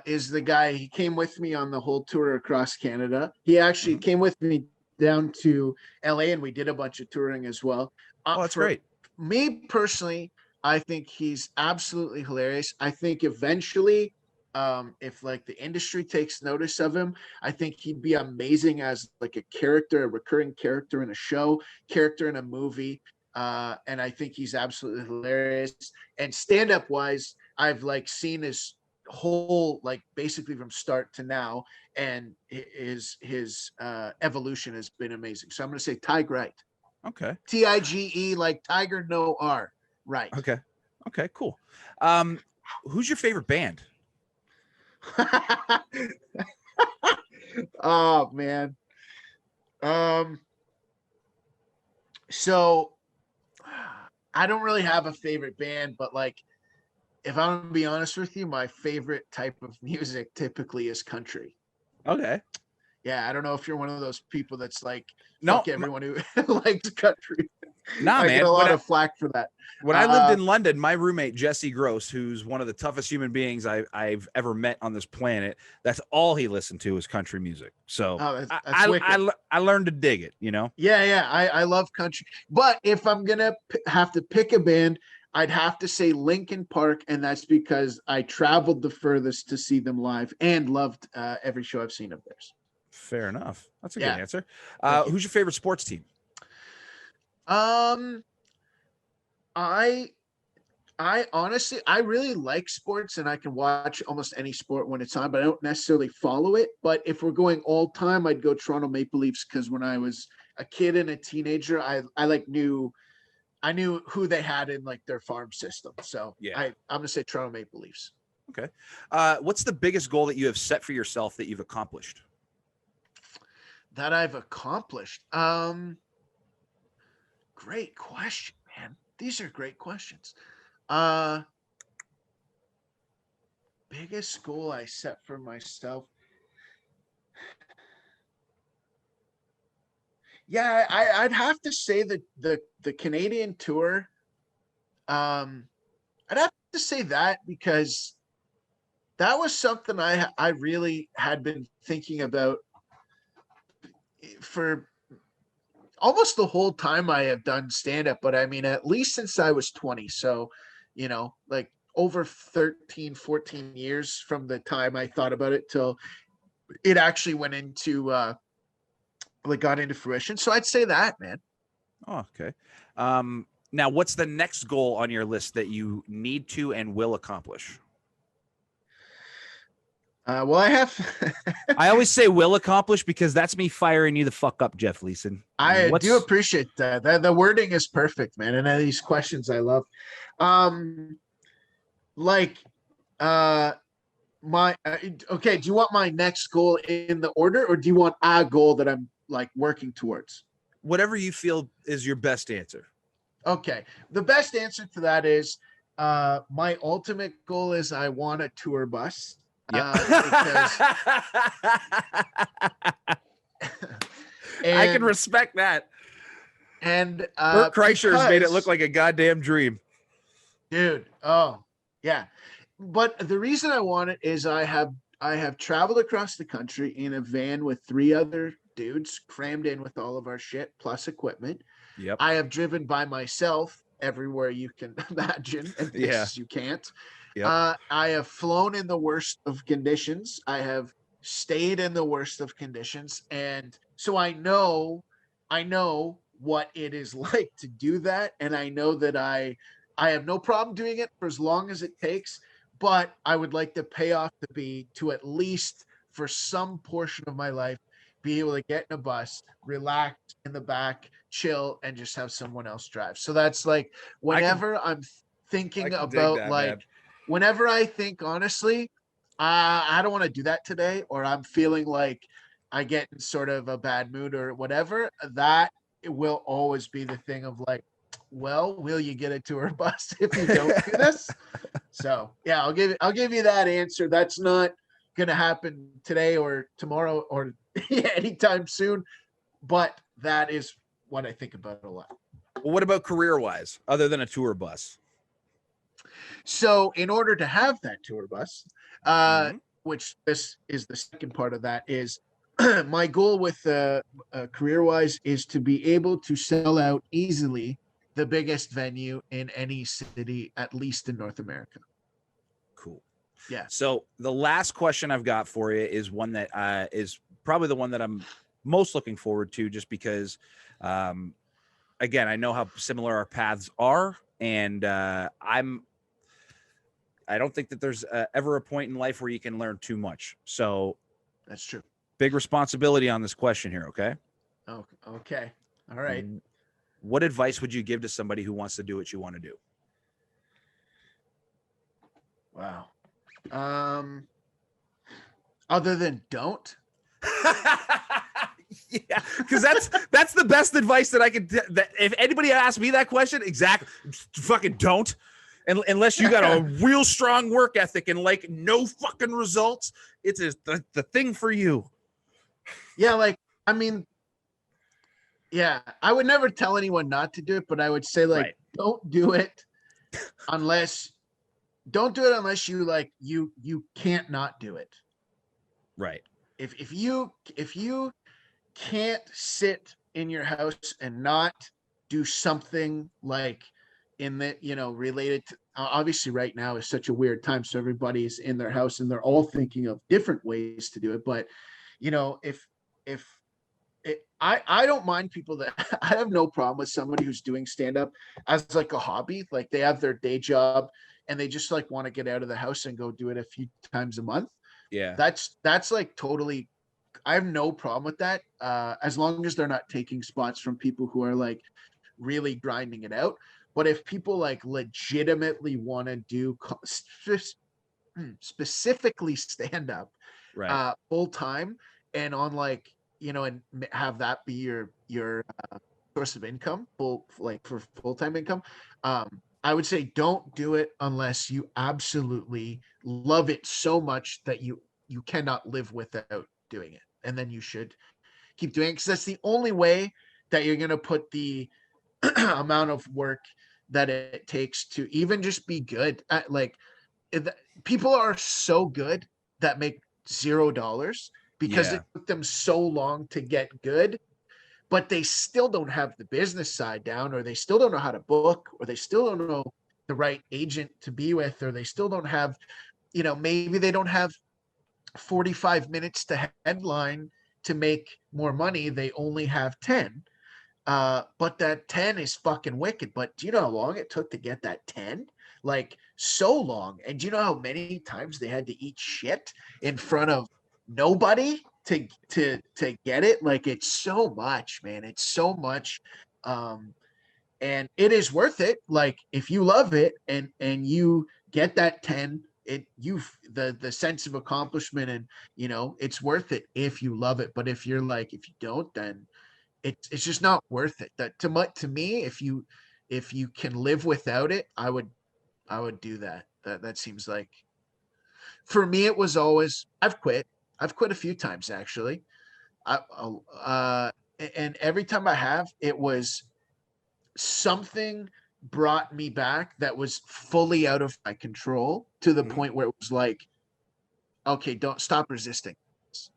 Is the guy. He came with me on the whole tour across Canada. He actually Mhm. came with me down to LA, and we did a bunch of touring as well. Oh, that's For great. me personally, I think he's absolutely hilarious. I think eventually, if like the industry takes notice of him, I think he'd be amazing as like a character, a recurring character in a show, character in a movie. And I think he's absolutely hilarious. And stand up wise, I've like seen his whole like basically from start to now, and his evolution has been amazing. So I'm going to say Ty Wright. Okay. Tige, like Tiger, no R. Right. Okay. Okay, cool. Who's your favorite band? Oh man. Um. So I don't really have a favorite band, but like if I'm gonna be honest with you, my favorite type of music typically is country. Okay. Yeah, I don't know if you're one of those people that's like, No, fuck everyone who likes country. nah, I get man. a lot of flack for that. When I lived in London, my roommate, Jesse Gross, who's one of the toughest human beings I've ever met on this planet, that's all he listened to is country music. So that's wicked. I learned to dig it, you know? Yeah. I love country. But if I'm going to have to pick a band, I'd have to say Linkin Park. And that's because I traveled the furthest to see them live and loved every show I've seen of theirs. Fair enough. That's a good Yeah. answer. Who's your favorite sports team? I honestly, I really like sports and I can watch almost any sport when it's on, but I don't necessarily follow it. But if we're going all time, I'd go Toronto Maple Leafs because when I was a kid and a teenager, I knew who they had in like their farm system. So yeah, I'm gonna say Toronto Maple Leafs. Okay. What's the biggest goal that you have set for yourself that you've accomplished? That I've accomplished. Great question, man. These are great questions. Biggest goal I set for myself. Yeah, I'd have to say that the Canadian tour. I'd have to say that because that was something I really had been thinking about for almost the whole time I have done stand-up, but I mean, at least since I was 20. So, like over 13, 14 years from the time I thought about it till it actually went into, got into fruition. So I'd say that, man. Oh, okay. Now what's the next goal on your list that you need to and will accomplish? Well, I have. I always say will accomplish because that's me firing you the fuck up, Jeff Leeson. I do appreciate that. The wording is perfect, man. And these questions I love. Okay. Do you want my next goal in the order, or do you want a goal that I'm like working towards? Whatever you feel is your best answer. Okay. The best answer to that is my ultimate goal is I want a tour bus. Yep. I can respect that. And Bert Kreischer's made it look like a goddamn dream. Dude. Oh, yeah. But the reason I want it is I have traveled across the country in a van with 3 other dudes crammed in with all of our shit plus equipment. Yep. I have driven by myself everywhere you can imagine and places you can't. Yep. I have flown in the worst of conditions. I have stayed in the worst of conditions. And so I know what it is like to do that. And I know that I have no problem doing it for as long as it takes, but I would like the payoff to at least for some portion of my life, be able to get in a bus, relax in the back, chill, and just have someone else drive. So that's like whenever I'm thinking about whenever I think honestly, I don't want to do that today, or I'm feeling like I get in sort of a bad mood or whatever, that it will always be the thing of like, well, will you get a tour bus if you don't do this? So yeah, I'll give you that answer. That's not gonna happen today or tomorrow or anytime soon, but that is what I think about a lot. Well, what about career-wise, other than a tour bus? So in order to have that tour bus, which this is the second part of that, is my goal with career-wise is to be able to sell out easily the biggest venue in any city, at least in North America. Cool. Yeah. So the last question I've got for you is one that is probably the one that I'm most looking forward to, just because, again, I know how similar our paths are, and I don't think that there's ever a point in life where you can learn too much. So that's true. Big responsibility on this question here. Okay. Oh, okay. All right. What advice would you give to somebody who wants to do what you want to do? Wow. Other than don't. Yeah, because that's the best advice that I could. That if anybody asked me that question, exactly, fucking don't. And unless you got a real strong work ethic and like no fucking results, it's the thing for you. Yeah, like, I mean, yeah, I would never tell anyone not to do it, but I would say, like, Right. don't do it unless you like you can't not do it. Right. If you can't sit in your house and not do something like in the, related to, obviously right now is such a weird time, so everybody's in their house and they're all thinking of different ways to do it. But if I don't mind people that I have no problem with somebody who's doing stand up as like a hobby, like they have their day job and they just like want to get out of the house and go do it a few times a month. Yeah. That's like totally, I have no problem with that, as long as they're not taking spots from people who are like really grinding it out. But if people like legitimately want to do specifically stand up Right. full time and on like, and have that be your source of income, for full-time income, I would say don't do it unless you absolutely love it so much that you cannot live without doing it, and then you should keep doing it, because that's the only way that you're going to put the amount of work that it takes to even just be good at, like, people are so good that make $0 because Yeah. it took them so long to get good, but they still don't have the business side down, or they still don't know how to book, or they still don't know the right agent to be with, or they still don't have, maybe they don't have 45 minutes to headline to make more money. They only have 10. But that 10 is fucking wicked. But do you know how long it took to get that 10? Like, so long. And do you know how many times they had to eat shit in front of nobody to get it? Like, it's so much, man. It's so much. And it is worth it. Like, if you love it and you get that 10, the sense of accomplishment, and it's worth it if you love it. But if you don't, then it's just not worth it. That to me, if you can live without it, I would do that. That seems like, for me, it was always, I've quit a few times actually. And every time I have, it was something brought me back that was fully out of my control, to the Mhm. point where it was like, okay, don't stop resisting.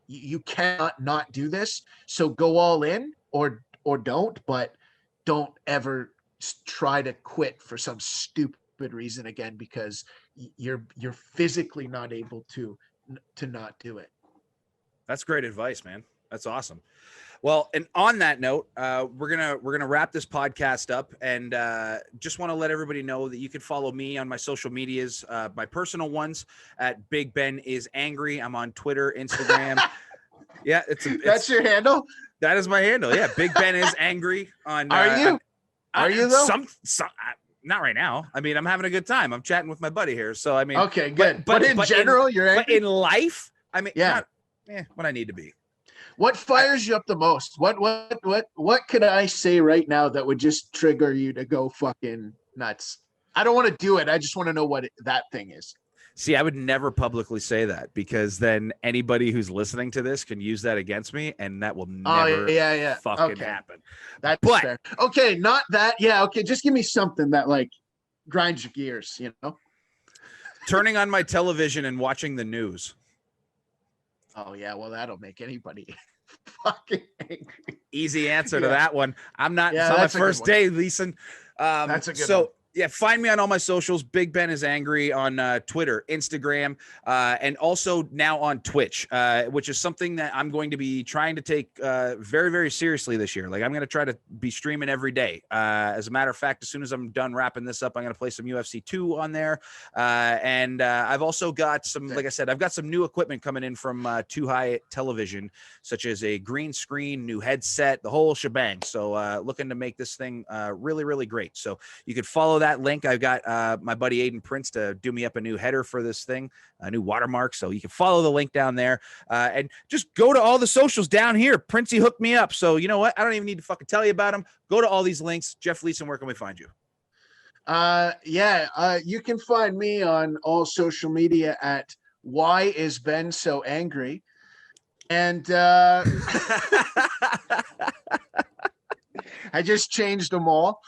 You cannot not do this. So go all in, or don't, but don't ever try to quit for some stupid reason again, because you're physically not able to not do it. That's great advice, man. That's awesome. Well, and on that note, we're gonna wrap this podcast up, and just want to let everybody know that you can follow me on my social medias, my personal ones at Big Ben is Angry. I'm on Twitter, Instagram. Yeah, That's your handle. That is my handle. Yeah, Big Ben is Angry on. Are you? Are you though? Some not right now. I mean, I'm having a good time. I'm chatting with my buddy here, so I mean, okay, good. But in general, you're angry? But in life, I mean, yeah, when I need to be. What fires you up the most? What could I say right now that would just trigger you to go fucking nuts? I don't want to do it. I just want to know what that thing is. See, I would never publicly say that, because then anybody who's listening to this can use that against me, and that will never fucking happen. That's fair. Okay, not that. Yeah, okay. Just give me something that like grinds your gears, Turning on my television and watching the news. Oh yeah, well that'll make anybody fucking angry. Easy answer to that one. I'm not. Yeah, it's not my first day, Leeson. That's a good one. Yeah, find me on all my socials. Big Ben is Angry on Twitter, Instagram, and also now on Twitch, which is something that I'm going to be trying to take very, very seriously this year. Like, I'm going to try to be streaming every day. As a matter of fact, as soon as I'm done wrapping this up, I'm going to play some UFC 2 on there. And I've also got some, like I said, I've got some new equipment coming in from Too High Television, such as a green screen, new headset, the whole shebang. So looking to make this thing really, really great. So you could follow that link. I've got my buddy Aiden Prince to do me up a new header for this thing, a new watermark. So you can follow the link down there, and just go to all the socials down here. Princey hooked me up. So you know what? I don't even need to fucking tell you about him. Go to all these links. Jeff Leeson, where can we find you? You can find me on all social media at Why Is Ben So Angry? And I just changed them all.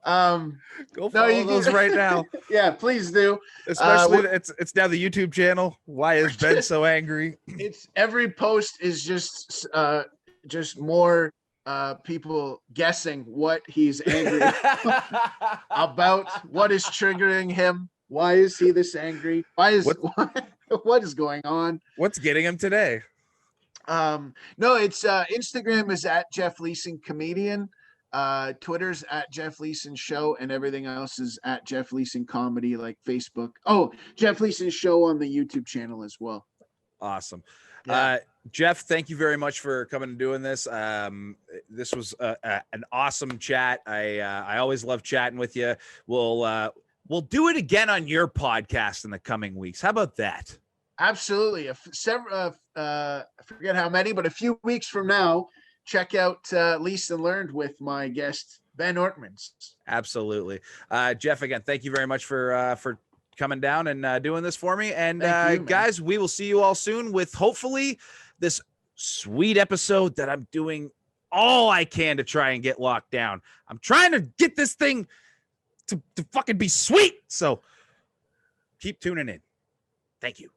Go follow those right now. Yeah, please do. Especially it's now the YouTube channel. Why is Ben so angry? It's every post is just more people guessing what he's angry about, what is triggering him. Why is he this angry? What is going on? What's getting him today? No, it's Instagram is at Jeff Leeson Comedian. Twitter's at Jeff Leeson Show, and everything else is at Jeff Leeson Comedy, like Facebook. Oh, Jeff Leeson Show on the YouTube channel as well. Awesome. Yeah. Jeff, thank you very much for coming and doing this. This was an awesome chat. I always love chatting with you. We'll do it again on your podcast in the coming weeks. How about that? Absolutely. I forget how many, but a few weeks from now, check out Leeson Learned with my guest, Ben Ortmanns. Absolutely. Jeff, again, thank you very much for coming down and doing this for me. And guys, we will see you all soon with hopefully this sweet episode that I'm doing all I can to try and get locked down. I'm trying to get this thing to fucking be sweet. So keep tuning in. Thank you.